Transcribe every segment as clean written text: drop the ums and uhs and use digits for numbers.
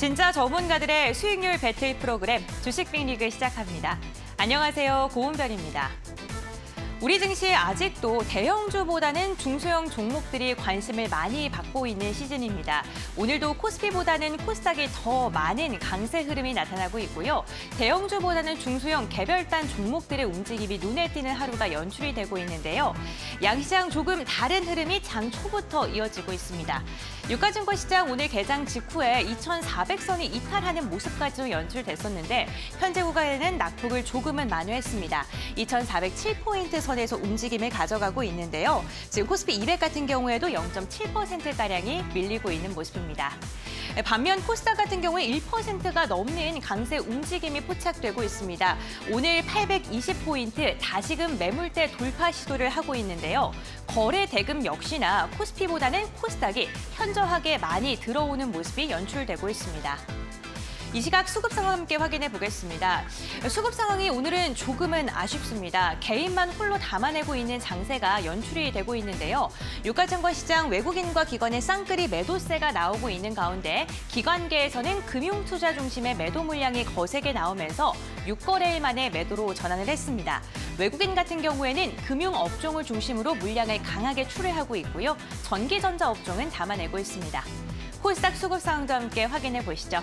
진짜 전문가들의 수익률 배틀 프로그램 주식 빅리그 시작합니다. 안녕하세요, 고은별입니다. 우리 증시에 아직도 대형주보다는 중소형 종목들이 관심을 많이 받고 있는 시즌입니다. 오늘도 코스피보다는 코스닥이 더 많은 강세 흐름이 나타나고 있고요. 대형주보다는 중소형 개별단 종목들의 움직임이 눈에 띄는 하루가 연출이 되고 있는데요. 양시장 조금 다른 흐름이 장 초부터 이어지고 있습니다. 유가증권 시장 오늘 개장 직후에 2,400선이 이탈하는 모습까지 연출됐었는데 현재 구간에는 낙폭을 조금은 만회했습니다. 2,407포인트 선에서 움직임을 가져가고 있는데요. 지금 코스피 200 같은 경우에도 0.7%가량이 밀리고 있는 모습입니다. 반면 코스닥 같은 경우에 1%가 넘는 강세 움직임이 포착되고 있습니다. 오늘 820포인트 다시금 매물대 돌파 시도를 하고 있는데요. 거래 대금 역시나 코스피보다는 코스닥이 현저하게 많이 들어오는 모습이 연출되고 있습니다. 이 시각 수급 상황 함께 확인해 보겠습니다. 수급 상황이 오늘은 조금은 아쉽습니다. 개인만 홀로 담아내고 있는 장세가 연출이 되고 있는데요. 유가증권 시장 외국인과 기관의 쌍끌이 매도세가 나오고 있는 가운데 기관계에서는 금융투자 중심의 매도 물량이 거세게 나오면서 6거래일 만에 매도로 전환을 했습니다. 외국인 같은 경우에는 금융업종을 중심으로 물량을 강하게 출회하고 있고요. 전기전자 업종은 담아내고 있습니다. 코스닥 수급 상황도 함께 확인해 보시죠.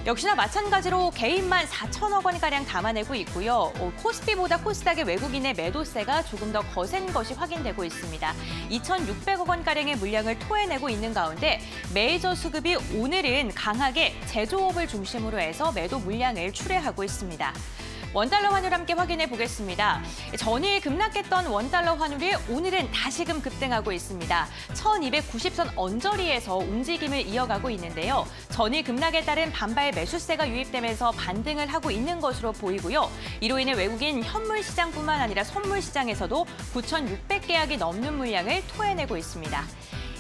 역시나 마찬가지로 개인만 4천억 원가량 담아내고 있고요. 코스피보다 코스닥의 외국인의 매도세가 조금 더 거센 것이 확인되고 있습니다. 2,600억 원가량의 물량을 토해내고 있는 가운데 메이저 수급이 오늘은 강하게 제조업을 중심으로 해서 매도 물량을 출회하고 있습니다. 원달러 환율 함께 확인해 보겠습니다. 전일 급락했던 원달러 환율이 오늘은 다시금 급등하고 있습니다. 1290선 언저리에서 움직임을 이어가고 있는데요. 전일 급락에 따른 반발 매수세가 유입되면서 반등을 하고 있는 것으로 보이고요. 이로 인해 외국인 현물 시장뿐만 아니라 선물 시장에서도 9,600계약이 넘는 물량을 토해내고 있습니다.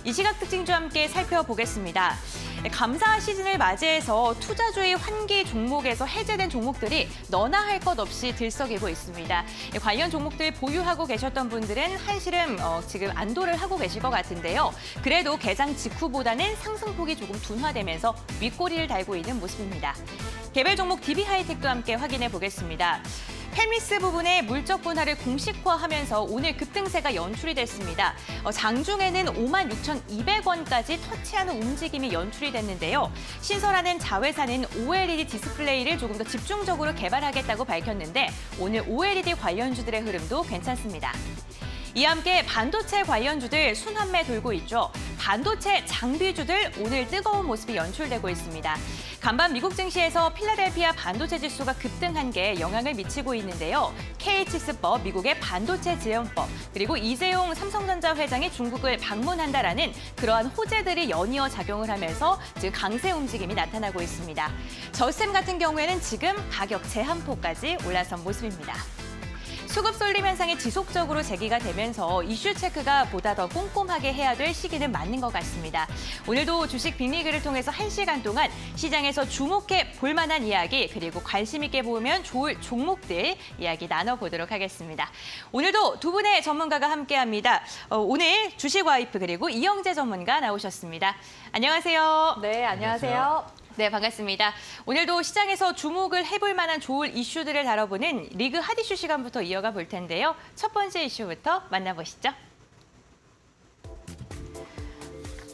이 시각 특징주 함께 살펴보겠습니다. 감사 시즌을 맞이해서 투자주의 환기 종목에서 해제된 종목들이 너나 할 것 없이 들썩이고 있습니다. 관련 종목들 보유하고 계셨던 분들은 한시름 지금 안도를 하고 계실 것 같은데요. 그래도 개장 직후보다는 상승폭이 조금 둔화되면서 윗꼬리를 달고 있는 모습입니다. 개별 종목 DB하이텍도 함께 확인해 보겠습니다. 펠미스 부분의 물적 분할을 공식화하면서 오늘 급등세가 연출이 됐습니다. 장중에는 56,200원까지 터치하는 움직임이 연출이 됐는데요. 신설하는 자회사는 OLED 디스플레이를 조금 더 집중적으로 개발하겠다고 밝혔는데 오늘 OLED 관련주들의 흐름도 괜찮습니다. 이와 함께 반도체 관련주들 순환매 돌고 있죠. 반도체 장비주들 오늘 뜨거운 모습이 연출되고 있습니다. 간밤 미국 증시에서 필라델피아 반도체 지수가 급등한 게 영향을 미치고 있는데요. KH스법, 미국의 반도체 지원법, 그리고 이재용 삼성전자 회장이 중국을 방문한다라는 그러한 호재들이 연이어 작용을 하면서 지금 강세 움직임이 나타나고 있습니다. 저스템 같은 경우에는 지금 가격 제한폭까지 올라선 모습입니다. 수급 쏠림 현상이 지속적으로 제기가 되면서 이슈 체크가 보다 더 꼼꼼하게 해야 될 시기는 맞는 것 같습니다. 오늘도 주식 빅리그를 통해서 1시간 동안 시장에서 주목해 볼 만한 이야기 그리고 관심 있게 보면 좋을 종목들 이야기 나눠보도록 하겠습니다. 오늘도 두 분의 전문가가 함께합니다. 오늘 주식 와이프 그리고 이영재 전문가 나오셨습니다. 안녕하세요. 네, 안녕하세요. 네, 반갑습니다. 오늘도 시장에서 주목을 해볼 만한 좋을 이슈들을 다뤄보는 리그 핫이슈 시간부터 이어가 볼 텐데요. 첫 번째 이슈부터 만나보시죠.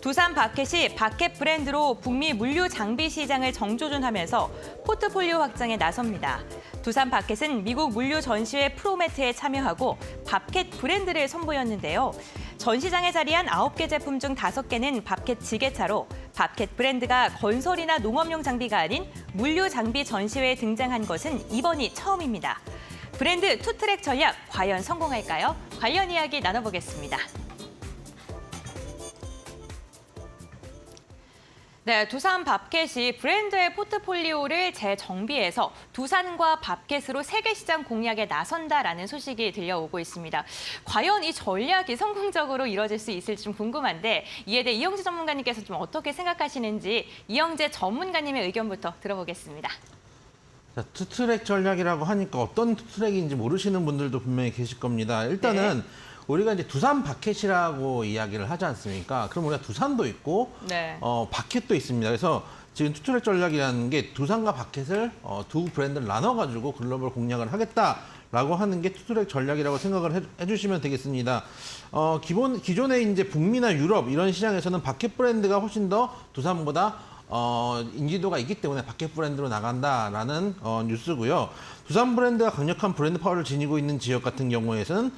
두산 바켓이 바켓 브랜드로 북미 물류 장비 시장을 정조준하면서 포트폴리오 확장에 나섭니다. 두산 바켓은 미국 물류 전시회 프로매트에 참여하고 바켓 브랜드를 선보였는데요. 전시장에 자리한 9개 제품 중 5개는 바켓 지게차로 바켓 브랜드가 건설이나 농업용 장비가 아닌 물류 장비 전시회에 등장한 것은 이번이 처음입니다. 브랜드 투트랙 전략 과연 성공할까요? 관련 이야기 나눠보겠습니다. 네, 두산 밥켓이 브랜드의 포트폴리오를 재정비해서 두산과 밥켓으로 세계 시장 공략에 나선다라는 소식이 들려오고 있습니다. 과연 이 전략이 성공적으로 이뤄질 수 있을지 좀 궁금한데 이에 대해 이영재 전문가님께서 좀 어떻게 생각하시는지 이영재 전문가님의 의견부터 들어보겠습니다. 자, 투트랙 전략이라고 하니까 어떤 투트랙인지 모르시는 분들도 분명히 계실 겁니다. 일단은 우리가 이제 두산 바켓이라고 이야기를 하지 않습니까? 그럼 우리가 두산도 있고 네. 바켓도 있습니다. 그래서 지금 투트랙 전략이라는 게 두산과 바켓을 두 브랜드를 나눠가지고 글로벌 공략을 하겠다라고 하는 게 투트랙 전략이라고 생각을 해주시면 되겠습니다. 기존에 이제 북미나 유럽 이런 시장에서는 바켓 브랜드가 훨씬 더 두산보다 인지도가 있기 때문에 바켓 브랜드로 나간다라는 뉴스고요. 두산 브랜드가 강력한 브랜드 파워를 지니고 있는 지역 같은 경우에는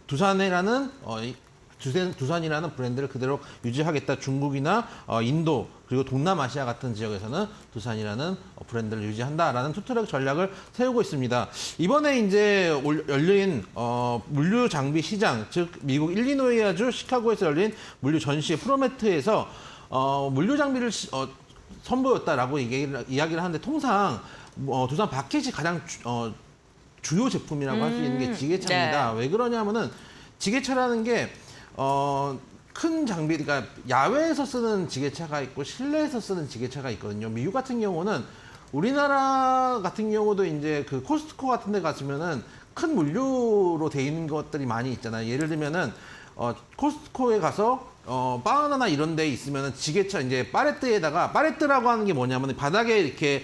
두산이라는 브랜드를 그대로 유지하겠다. 중국이나 인도 그리고 동남아시아 같은 지역에서는 두산이라는 브랜드를 유지한다라는 투트랙 전략을 세우고 있습니다. 이번에 이제 열린 물류 장비 시장, 즉 미국 일리노이아주 시카고에서 열린 물류 전시회 프로메트에서 물류 장비를 선보였다라고 이야기를 하는데 통상 두산 바켓이 가장 주요 제품이라고 할 수 있는 게 지게차입니다. 네. 왜 그러냐면은 지게차라는 게 큰 장비, 그러니까 야외에서 쓰는 지게차가 있고 실내에서 쓰는 지게차가 있거든요. 미국 같은 경우는 우리나라 같은 경우도 이제 그 코스트코 같은 데 가시면은 큰 물류로 돼 있는 것들이 많이 있잖아요. 예를 들면은 코스트코에 가서 바나나 이런 데 있으면은 지게차 이제 파레트라고 하는 게 뭐냐면 바닥에 이렇게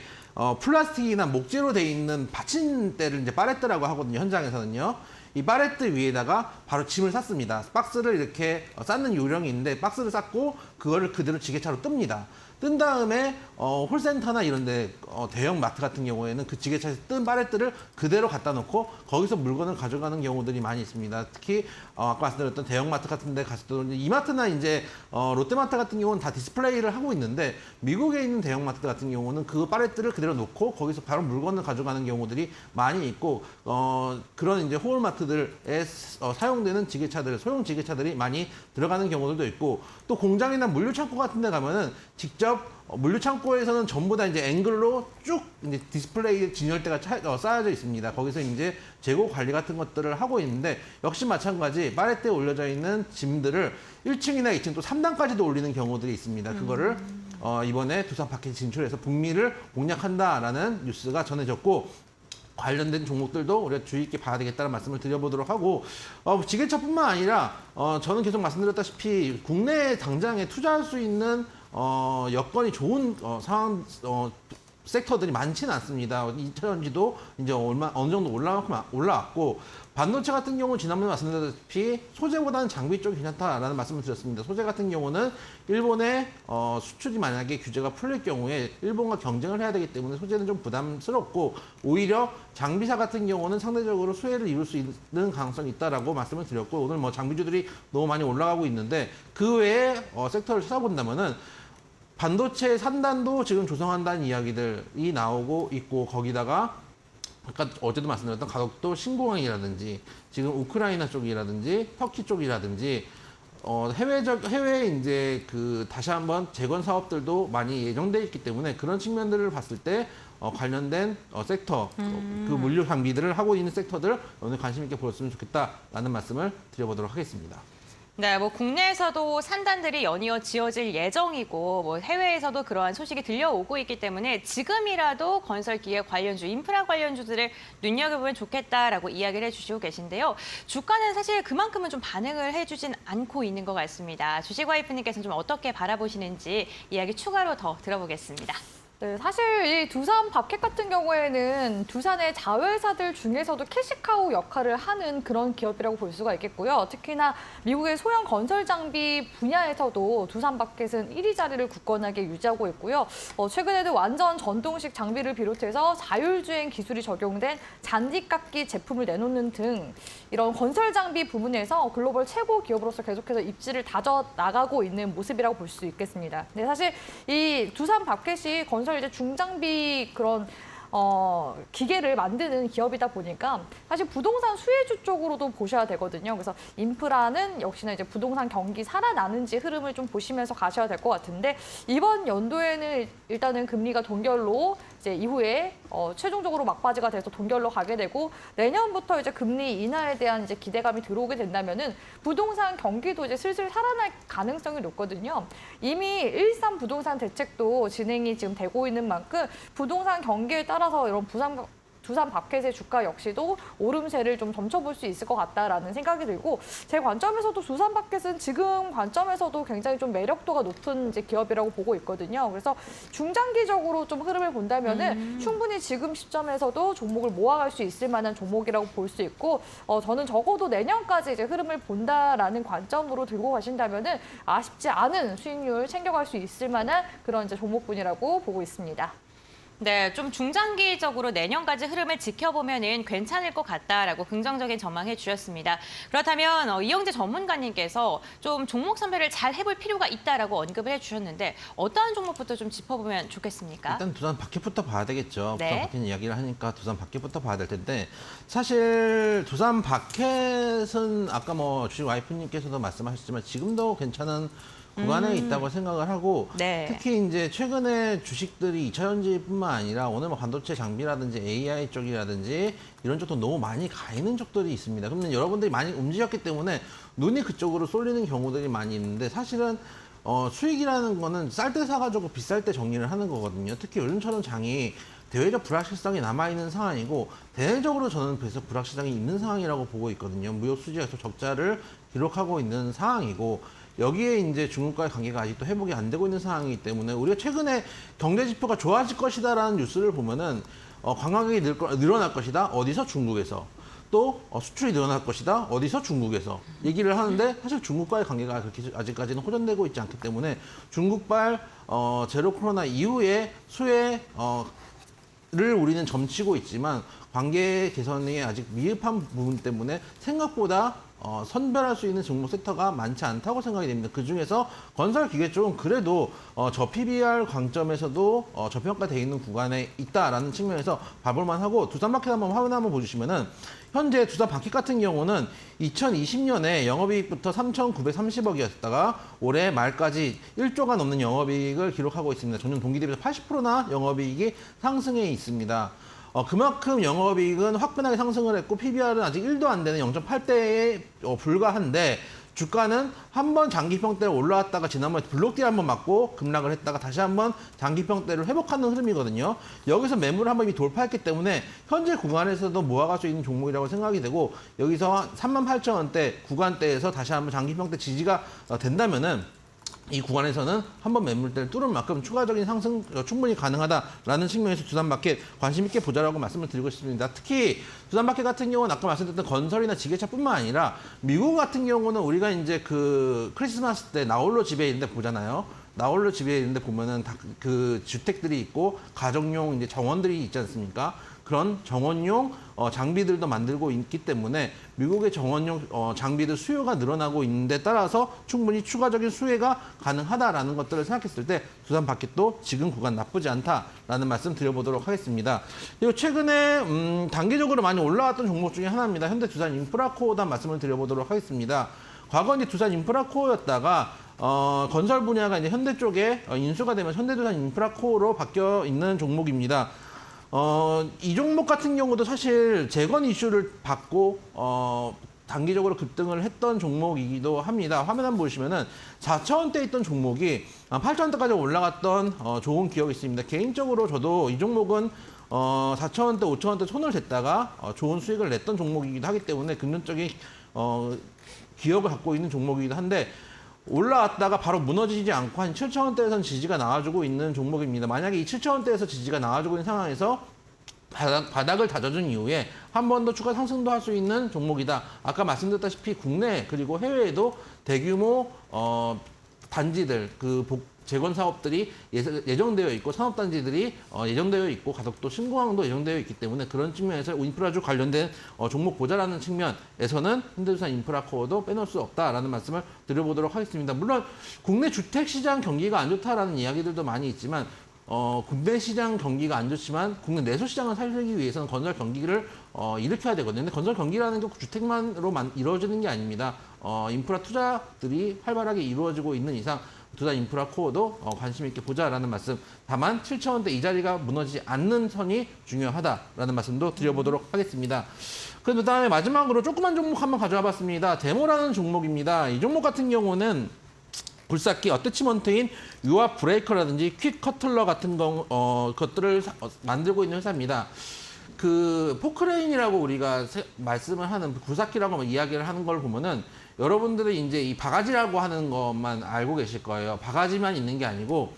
플라스틱이나 목재로 돼 있는 받침대를 이제 파레트라고 하거든요. 현장에서는요. 이 파레트 위에다가 바로 짐을 쌌습니다. 박스를 이렇게 쌓는 요령이 있는데 박스를 쌓고 그거를 그대로 지게차로 뜹니다. 뜬 다음에 홀센터나 이런 데 대형 마트 같은 경우에는 그 지게차에서 뜬 파레트를 그대로 갖다 놓고 거기서 물건을 가져가는 경우들이 많이 있습니다. 특히 아까 말씀드렸던 대형 마트 같은 데 갔을 때 이마트나 이제 롯데마트 같은 경우는 다 디스플레이를 하고 있는데 미국에 있는 대형 마트 같은 경우는 그 파레트를 그대로 놓고 거기서 바로 물건을 가져가는 경우들이 많이 있고 그런 이제 호울마트들에 사용되는 지게차들, 소형 지게차들이 많이 들어가는 경우들도 있고 또 공장이나 물류창고 같은 데 가면은 직접 물류창고에서는 전부 다 이제 앵글로 쭉 이제 디스플레이 진열대가 쌓여져 있습니다. 거기서 이제 재고 관리 같은 것들을 하고 있는데 역시 마찬가지 파레트에 올려져 있는 짐들을 1층이나 2층 또 3단까지도 올리는 경우들이 있습니다. 그거를 이번에 두산 바켓 진출해서 북미를 공략한다라는 뉴스가 전해졌고 관련된 종목들도 우리가 주의 있게 봐야 되겠다는 말씀을 드려보도록 하고 지게차뿐만 아니라 저는 계속 말씀드렸다시피 국내 당장에 투자할 수 있는 여건이 좋은 섹터들이 많지는 않습니다. 2차전지도 이제 어느 정도 올라왔고 반도체 같은 경우는 지난번에 말씀드렸다시피 소재보다는 장비 쪽이 괜찮다라는 말씀을 드렸습니다. 소재 같은 경우는 일본의 수출이 만약에 규제가 풀릴 경우에 일본과 경쟁을 해야 되기 때문에 소재는 좀 부담스럽고 오히려 장비사 같은 경우는 상대적으로 수혜를 이룰 수 있는 가능성이 있다라고 말씀을 드렸고 오늘 뭐 장비주들이 너무 많이 올라가고 있는데 그 외에 섹터를 찾아본다면은 반도체 산단도 지금 조성한다는 이야기들이 나오고 있고 거기다가 아까 어제도 말씀드렸던 가덕도 신공항이라든지 지금 우크라이나 쪽이라든지 터키 쪽이라든지 해외 이제 그 다시 한번 재건 사업들도 많이 예정돼 있기 때문에 그런 측면들을 봤을 때 관련된 섹터 그 물류 장비들을 하고 있는 섹터들 오늘 관심 있게 보셨으면 좋겠다라는 말씀을 드려보도록 하겠습니다. 네, 뭐 국내에서도 산단들이 연이어 지어질 예정이고 뭐 해외에서도 그러한 소식이 들려오고 있기 때문에 지금이라도 건설기획 관련주, 인프라 관련주들을 눈여겨보면 좋겠다라고 이야기를 해주시고 계신데요. 주가는 사실 그만큼은 좀 반응을 해주진 않고 있는 것 같습니다. 주식와이프님께서는 좀 어떻게 바라보시는지 이야기 추가로 더 들어보겠습니다. 네, 사실 이 두산 바켓 같은 경우에는 두산의 자회사들 중에서도 캐시카우 역할을 하는 그런 기업이라고 볼 수가 있겠고요. 특히나 미국의 소형 건설 장비 분야에서도 두산 바켓은 1위 자리를 굳건하게 유지하고 있고요. 최근에도 완전 전동식 장비를 비롯해서 자율주행 기술이 적용된 잔디깎기 제품을 내놓는 등 이런 건설 장비 부문에서 글로벌 최고 기업으로서 계속해서 입지를 다져 나가고 있는 모습이라고 볼 수 있겠습니다. 근데 사실 이 두산 바켓이 건설 이제 중장비 그런 기계를 만드는 기업이다 보니까 사실 부동산 수혜주 쪽으로도 보셔야 되거든요. 그래서 인프라는 역시나 이제 부동산 경기 살아나는지 흐름을 좀 보시면서 가셔야 될 것 같은데 이번 연도에는 일단은 금리가 동결로 이제 이후에 최종적으로 막바지가 돼서 동결로 가게 되고 내년부터 이제 금리 인하에 대한 이제 기대감이 들어오게 된다면은 부동산 경기도 이제 슬슬 살아날 가능성이 높거든요. 이미 1.3 부동산 대책도 진행이 지금 되고 있는 만큼 부동산 경기에 따라서 이런 두산 바켓의 주가 역시도 오름세를 좀 점쳐볼 수 있을 것 같다라는 생각이 들고 제 관점에서도 두산 바켓은 지금 관점에서도 굉장히 좀 매력도가 높은 이제 기업이라고 보고 있거든요. 그래서 중장기적으로 좀 흐름을 본다면은 충분히 지금 시점에서도 종목을 모아갈 수 있을 만한 종목이라고 볼 수 있고 저는 적어도 내년까지 이제 흐름을 본다라는 관점으로 들고 가신다면은 아쉽지 않은 수익률 챙겨갈 수 있을 만한 그런 이제 종목군이라고 보고 있습니다. 네, 좀 중장기적으로 내년까지 흐름을 지켜보면은 괜찮을 것 같다라고 긍정적인 전망해 주셨습니다. 그렇다면 이영재 전문가님께서 좀 종목 선별을 잘 해볼 필요가 있다라고 언급을 해주셨는데 어떠한 종목부터 좀 짚어보면 좋겠습니까? 일단 두산 바켓부터 봐야 되겠죠. 네. 두산 바켓 이야기를 하니까 두산 바켓부터 봐야 될 텐데 사실 두산 바켓은 아까 뭐 주식 와이프님께서도 말씀하셨지만 지금도 괜찮은 구간에 있다고 생각을 하고 네. 특히 이제 최근에 주식들이 2차 전지뿐만 아니라 오늘 뭐 반도체 장비라든지 AI 쪽이라든지 이런 쪽도 너무 많이 가 있는 쪽들이 있습니다. 그러면 여러분들이 많이 움직였기 때문에 눈이 그쪽으로 쏠리는 경우들이 많이 있는데 사실은 수익이라는 거는 쌀 때 사가지고 비쌀 때 정리를 하는 거거든요. 특히 요즘처럼 장이 대외적 불확실성이 남아있는 상황이고 대내적으로 저는 그래서 불확실성이 있는 상황이라고 보고 있거든요. 무역 수지에서 적자를 기록하고 있는 상황이고 여기에 이제 중국과의 관계가 아직도 회복이 안 되고 있는 상황이기 때문에 우리가 최근에 경제 지표가 좋아질 것이다라는 뉴스를 보면은 관광객이 늘어날 것이다. 어디서? 중국에서. 또 수출이 늘어날 것이다. 어디서? 중국에서. 얘기를 하는데 사실 중국과의 관계가 그렇게 아직까지는 호전되고 있지 않기 때문에 중국발 제로 코로나 이후에 수혜를 우리는 점치고 있지만 관계 개선이 아직 미흡한 부분 때문에 생각보다 선별할 수 있는 종목 섹터가 많지 않다고 생각이 됩니다. 그중에서 건설기계 쪽은 그래도 저 PBR 관점에서도 저평가되어 있는 구간에 있다라는 측면에서 봐볼만 하고 두산바켓 한번 화면 한번 보시면은 현재 두산바켓 같은 경우는 2020년에 영업이익부터 3,930억이었다가 올해 말까지 1조가 넘는 영업이익을 기록하고 있습니다. 전년 동기 대비해서 80%나 영업이익이 상승해 있습니다. 그만큼 영업이익은 화끈하게 상승을 했고 PBR은 아직 1도 안 되는 0.8대에 불과한데 주가는 한번 장기평대를 올라왔다가 지난번에 블록딜 한번 맞고 급락을 했다가 다시 한번 장기평대를 회복하는 흐름이거든요. 여기서 매물을 한번 이미 돌파했기 때문에 현재 구간에서도 모아갈 수 있는 종목이라고 생각이 되고 여기서 38,000원대 구간대에서 다시 한번 장기평대 지지가 된다면은 이 구간에서는 한번 매물대를 뚫은 만큼 추가적인 상승 충분히 가능하다라는 측면에서 두산바켓 관심 있게 보자라고 말씀을 드리고 싶습니다. 특히 두산바켓 같은 경우는 아까 말씀드렸던 건설이나 지게차뿐만 아니라 미국 같은 경우는 우리가 이제 그 크리스마스 때 나홀로 집에 있는데 보잖아요. 나홀로 집에 있는데 보면은 다 그 주택들이 있고 가정용 이제 정원들이 있지 않습니까? 그런 정원용 장비들도 만들고 있기 때문에 미국의 정원용 장비들 수요가 늘어나고 있는데 따라서 충분히 추가적인 수혜가 가능하다라는 것들을 생각했을 때 두산바켓도 지금 구간 나쁘지 않다라는 말씀 드려보도록 하겠습니다. 그리고 최근에 단기적으로 많이 올라왔던 종목 중에 하나입니다. 현대두산인프라코어도 말씀을 드려보도록 하겠습니다. 과거 이제 두산인프라코어였다가 건설 분야가 이제 현대 쪽에 인수가 되면 현대두산인프라코어로 바뀌어 있는 종목입니다. 이 종목 같은 경우도 사실 재건 이슈를 받고 단기적으로 급등을 했던 종목이기도 합니다. 화면 한번 보시면은 4,000원대에 있던 종목이 8,000원대까지 올라갔던 좋은 기억이 있습니다. 개인적으로 저도 이 종목은 4,000원대, 5,000원대 손을 댔다가 좋은 수익을 냈던 종목이기도 하기 때문에 긍정적인 기억을 갖고 있는 종목이기도 한데 올라왔다가 바로 무너지지 않고 한 7,000원대에서는 지지가 나와주고 있는 종목입니다. 만약에 이 7,000원대에서 지지가 나와주고 있는 상황에서 바닥을 다져준 이후에 한 번 더 추가 상승도 할 수 있는 종목이다. 아까 말씀드렸다시피 국내 그리고 해외에도 대규모 단지들 재건 사업들이 예정되어 있고 산업단지들이 예정되어 있고 가덕도 신공항도 예정되어 있기 때문에 그런 측면에서 인프라주 관련된 종목 보자라는 측면에서는 현대두산 인프라코어도 빼놓을 수 없다라는 말씀을 드려보도록 하겠습니다. 물론 국내 주택시장 경기가 안 좋다라는 이야기들도 많이 있지만 국내 시장 경기가 안 좋지만 국내 내수 시장을 살리기 위해서는 건설 경기를 일으켜야 되거든요. 근데 건설 경기라는 게 주택만으로 이루어지는 게 아닙니다. 인프라 투자들이 활발하게 이루어지고 있는 이상 두산 인프라코어도 관심 있게 보자라는 말씀. 다만 7,000원대 이 자리가 무너지지 않는 선이 중요하다라는 말씀도 드려보도록 하겠습니다. 그다음에 마지막으로 조그만 종목 한번 가져와 봤습니다. 데모라는 종목입니다. 이 종목 같은 경우는 굴삭기 어태치먼트인 유압 브레이커라든지 퀵 커틀러 같은 것들을 만들고 있는 회사입니다. 그 포크레인이라고 우리가 말씀을 하는 굴삭기라고 이야기를 하는 걸 보면은 여러분들이 이제 이 바가지라고 하는 것만 알고 계실 거예요. 바가지만 있는 게 아니고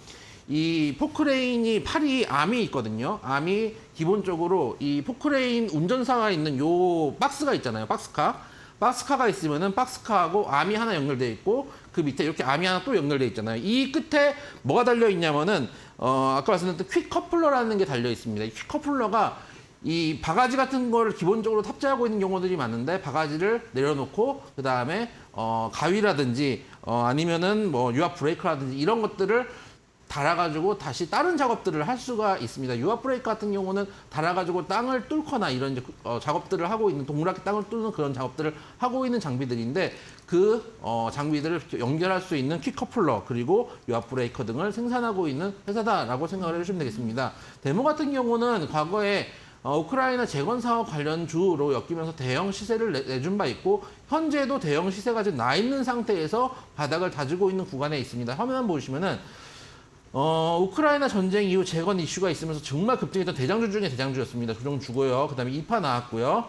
이 포크레인이 팔이 암이 있거든요. 암이 기본적으로 이 포크레인 운전사가 있는 요 박스가 있잖아요. 박스카가 있으면은 박스카하고 암이 하나 연결돼 있고 그 밑에 이렇게 암이 하나 또 연결돼 있잖아요. 이 끝에 뭐가 달려 있냐면은 아까 말씀드렸던 퀵 커플러라는 게 달려 있습니다. 이 퀵 커플러가 이 바가지 같은 거를 기본적으로 탑재하고 있는 경우들이 많은데 바가지를 내려놓고 그 다음에 가위라든지 아니면은 뭐 유압 브레이크라든지 이런 것들을 달아가지고 다시 다른 작업들을 할 수가 있습니다. 유압 브레이크 같은 경우는 달아가지고 땅을 뚫거나 이런 이제 작업들을 하고 있는 동그랗게 땅을 뚫는 그런 작업들을 하고 있는 장비들인데 그 장비들을 연결할 수 있는 퀵 커플러 그리고 유압 브레이커 등을 생산하고 있는 회사다라고 생각을 해주시면 되겠습니다. 데모 같은 경우는 과거에 우크라이나 재건 사업 관련주로 엮이면서 대형 시세를 내준 바 있고 현재도 대형 시세가 지금 나 있는 상태에서 바닥을 다지고 있는 구간에 있습니다. 화면 보시면은 우크라이나 전쟁 이후 재건 이슈가 있으면서 정말 급등했던 대장주 중에 대장주였습니다. 조정 주고요. 그다음에 2파 나왔고요.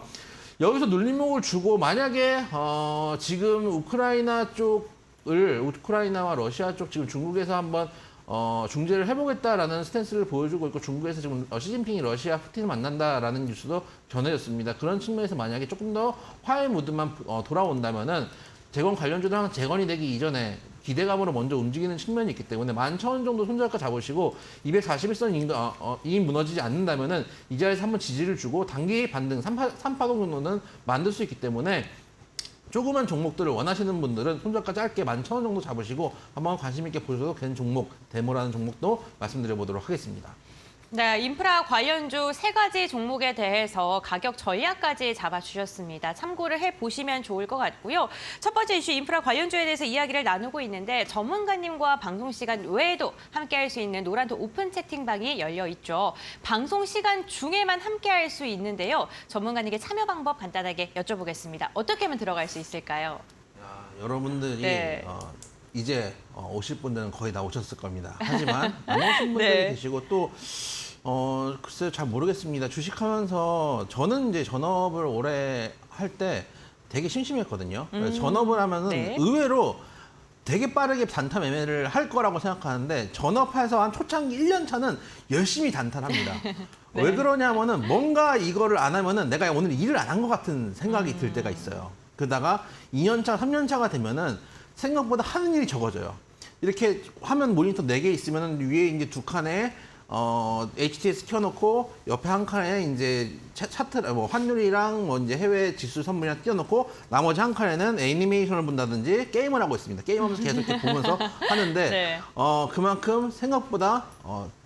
여기서 눌림목을 주고 만약에 지금 우크라이나와 러시아 쪽 지금 중국에서 한번 중재를 해보겠다라는 스탠스를 보여주고 있고 중국에서 지금 시진핑이 러시아 푸틴을 만난다라는 뉴스도 전해졌습니다. 그런 측면에서 만약에 조금 더 화해 무드만 돌아온다면은 재건 관련주들 항상 재건이 되기 이전에 기대감으로 먼저 움직이는 측면이 있기 때문에 11,000원 정도 손절가 잡으시고 241선 이익 무너지지 않는다면은 이 자리에서 한번 지지를 주고 단기 반등 3파동 정도는 만들 수 있기 때문에 조그만 종목들을 원하시는 분들은 손절가 짧게 11,000원 정도 잡으시고 한번 관심 있게 보셔도 되는 종목, 데모라는 종목도 말씀드려보도록 하겠습니다. 네, 인프라 관련주 3가지 종목에 대해서 가격 전략까지 잡아주셨습니다. 참고를 해보시면 좋을 것 같고요. 첫 번째 이슈 인프라 관련주에 대해서 이야기를 나누고 있는데 전문가님과 방송 시간 외에도 함께할 수 있는 노란톡 오픈 채팅방이 열려 있죠. 방송 시간 중에만 함께할 수 있는데요. 전문가님께 참여 방법 간단하게 여쭤보겠습니다. 어떻게 하면 들어갈 수 있을까요? 여러분들이 네. 이제 오실 분들은 거의 다 오셨을 겁니다. 하지만 안 오신 분들이 네. 계시고 또 글쎄요, 잘 모르겠습니다. 주식하면서 저는 이제 전업을 오래 할 때 되게 심심했거든요. 그래서 전업을 하면은 네. 의외로 되게 빠르게 단타 매매를 할 거라고 생각하는데 전업해서 한 초창기 1년 차는 열심히 단타를 합니다. 네. 왜 그러냐면은 뭔가 이거를 안 하면은 내가 오늘 일을 안 한 것 같은 생각이 들 때가 있어요. 그러다가 2년 차, 3년 차가 되면은 생각보다 하는 일이 적어져요. 이렇게 화면 모니터 4개 있으면은 위에 이제 2칸에 HTS 켜놓고 옆에 한 칸에 이제 차트, 뭐 환율이랑 뭐 이제 해외 지수 선물이랑 띄워놓고 나머지 한 칸에는 애니메이션을 본다든지 게임을 하고 있습니다. 게임하면서 계속 이렇게 보면서 하는데 네. 그만큼 생각보다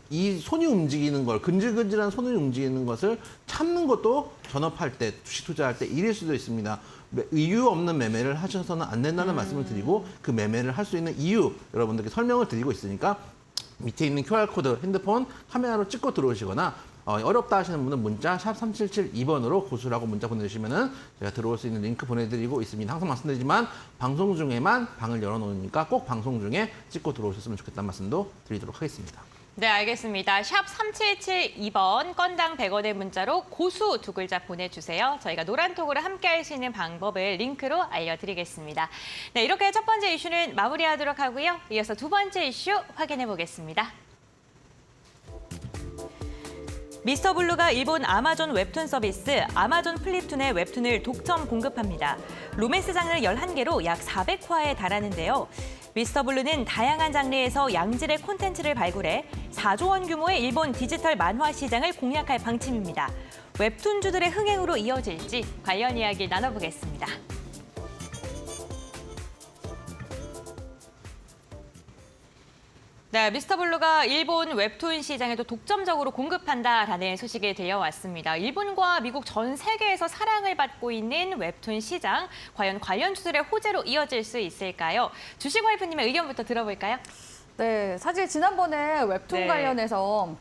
이 손이 움직이는 걸 근질근질한 손이 움직이는 것을 참는 것도 전업할 때 주식 투자할 때 일일 수도 있습니다. 이유 없는 매매를 하셔서는 안 된다는 말씀을 드리고 그 매매를 할 수 있는 이유 여러분들께 설명을 드리고 있으니까 밑에 있는 QR코드 핸드폰 카메라로 찍고 들어오시거나 어렵다 하시는 분은 문자 샵 3772번으로 고수라고 문자 보내주시면은 제가 들어올 수 있는 링크 보내드리고 있습니다. 항상 말씀드리지만 방송 중에만 방을 열어놓으니까 꼭 방송 중에 찍고 들어오셨으면 좋겠다는 말씀도 드리도록 하겠습니다. 네, 알겠습니다. 샵 3772번 건당 100원의 문자로 고수 2글자 보내주세요. 저희가 노란톡으로 함께할 수 있는 방법을 링크로 알려드리겠습니다. 네, 이렇게 첫 번째 이슈는 마무리하도록 하고요. 이어서 두 번째 이슈 확인해 보겠습니다. 미스터블루가 일본 아마존 웹툰 서비스 아마존 플립툰의 웹툰을 독점 공급합니다. 로맨스 장르 11개로 약 400화에 달하는데요. 미스터블루는 다양한 장르에서 양질의 콘텐츠를 발굴해 4조 원 규모의 일본 디지털 만화 시장을 공략할 방침입니다. 웹툰주들의 흥행으로 이어질지 관련 이야기 나눠보겠습니다. 네, 미스터블루가 일본 웹툰 시장에도 독점적으로 공급한다라는 소식이 들려왔습니다. 일본과 미국 전 세계에서 사랑을 받고 있는 웹툰 시장, 과연 관련주들의 호재로 이어질 수 있을까요? 주식 와이프님의 의견부터 들어볼까요? 네, 사실 지난번에 웹툰 네. 관련해서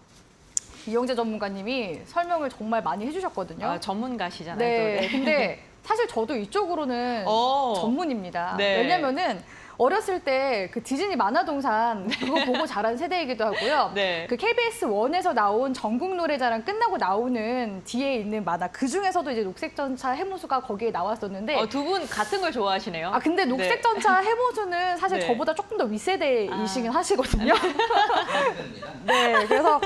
이영재 전문가님이 설명을 정말 많이 해주셨거든요. 전문가시잖아요. 네, 또. 근데 사실 저도 이쪽으로는 전문입니다. 네. 왜냐면은 어렸을 때 그 디즈니 만화동산 그거 보고 자란 세대이기도 하고요. 네. 그 KBS 1에서 나온 전국 노래자랑 끝나고 나오는 뒤에 있는 만화 그 중에서도 이제 녹색전차 해무수가 거기에 나왔었는데 두 분 같은 걸 좋아하시네요. 아 근데 녹색전차 해무수는 사실 네. 저보다 조금 더 윗세대이시긴 하시거든요. 네, 그래서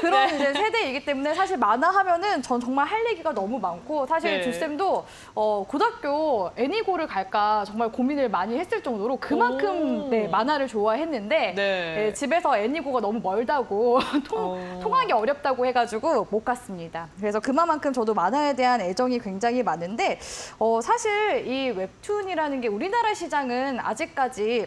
그런 이제 세대이기 때문에 사실 만화 하면은 전 정말 할 얘기가 너무 많고 사실 네. 주쌤도 고등학교 애니고를 갈까 정말 고민을 많이 했을 정도로 그만큼 오. 네, 만화를 좋아했는데 네. 집에서 애니고가 너무 멀다고 오. 통하기 어렵다고 해가지고 못 갔습니다. 그래서 그만큼 저도 만화에 대한 애정이 굉장히 많은데 사실 이 웹툰이라는 게 우리나라 시장은 아직까지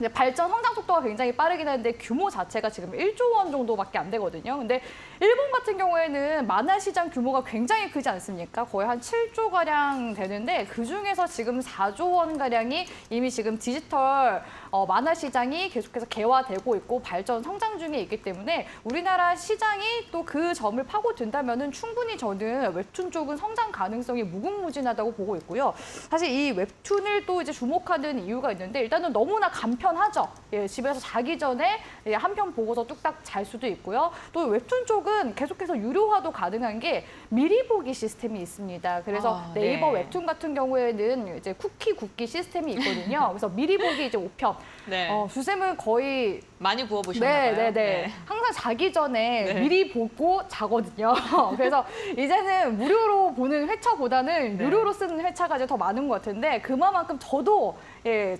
이제 발전 성장 속도가 굉장히 빠르긴 한데 규모 자체가 지금 1조 원 정도밖에 안 되거든요. 근데 일본 같은 경우에는 만화 시장 규모가 굉장히 크지 않습니까? 거의 한 7조 가량 되는데 그 중에서 지금 4조 원 가량이 이미 지금 디지털 만화 시장이 계속해서 개화되고 있고 발전 성장 중에 있기 때문에 우리나라 시장이 또 그 점을 파고든다면은 충분히 저는 웹툰 쪽은 성장 가능성이 무궁무진하다고 보고 있고요. 사실 이 웹툰을 또 이제 주목하는 이유가 있는데 일단은 너무나 간편하죠. 예, 집에서 자기 전에 한 편 보고서 뚝딱 잘 수도 있고요. 또 웹툰 쪽은 계속해서 유료화도 가능한 게 미리 보기 시스템이 있습니다. 그래서 네이버 네. 웹툰 같은 경우에는 이제 쿠키 굽기 시스템이 있거든요. 그래서 미리 보기 이제 5편. 네. 주쌤은 거의 많이 구워보셨나봐요. 네. 항상 자기 전에 네. 미리 보고 자거든요. 그래서 이제는 무료로 보는 회차보다는 네. 유료로 쓰는 회차가 이제 더 많은 것 같은데 그만큼 저도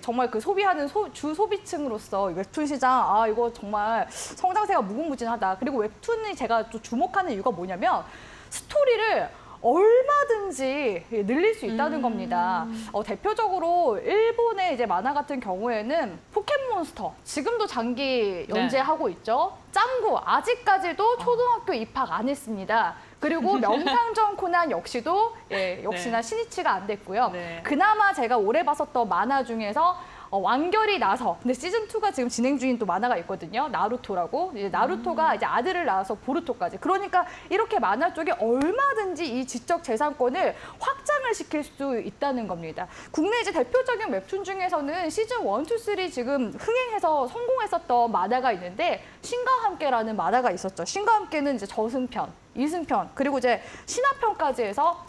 정말 그 소비하는 주 소비층으로서 웹툰 시장 이거 정말 성장세가 무궁무진하다. 그리고 웹툰이 제가 또 주목하는 이유가 뭐냐면 스토리를 얼마든지 늘릴 수 있다는 겁니다. 대표적으로 일본의 이제 만화 같은 경우에는 포켓몬스터 지금도 장기 연재하고 있죠. 짱구 아직까지도 초등학교 입학 안 했습니다. 그리고 명탐정 코난 역시도 역시나 신이치가 안 됐고요. 네. 그나마 제가 올해 봤었던 만화 중에서 완결이 나서 근데 시즌 2가 지금 진행 중인 또 만화가 있거든요. 나루토라고. 이제 나루토가 이제 아들을 낳아서 보루토까지. 그러니까 이렇게 만화 쪽에 얼마든지 이 지적 재산권을 확장을 시킬 수 있다는 겁니다. 국내 이제 대표적인 웹툰 중에서는 시즌 1, 2, 3 지금 흥행해서 성공했었던 만화가 있는데 신과 함께라는 만화가 있었죠. 신과 함께는 이제 저승편, 이승편, 그리고 이제 신화편까지 해서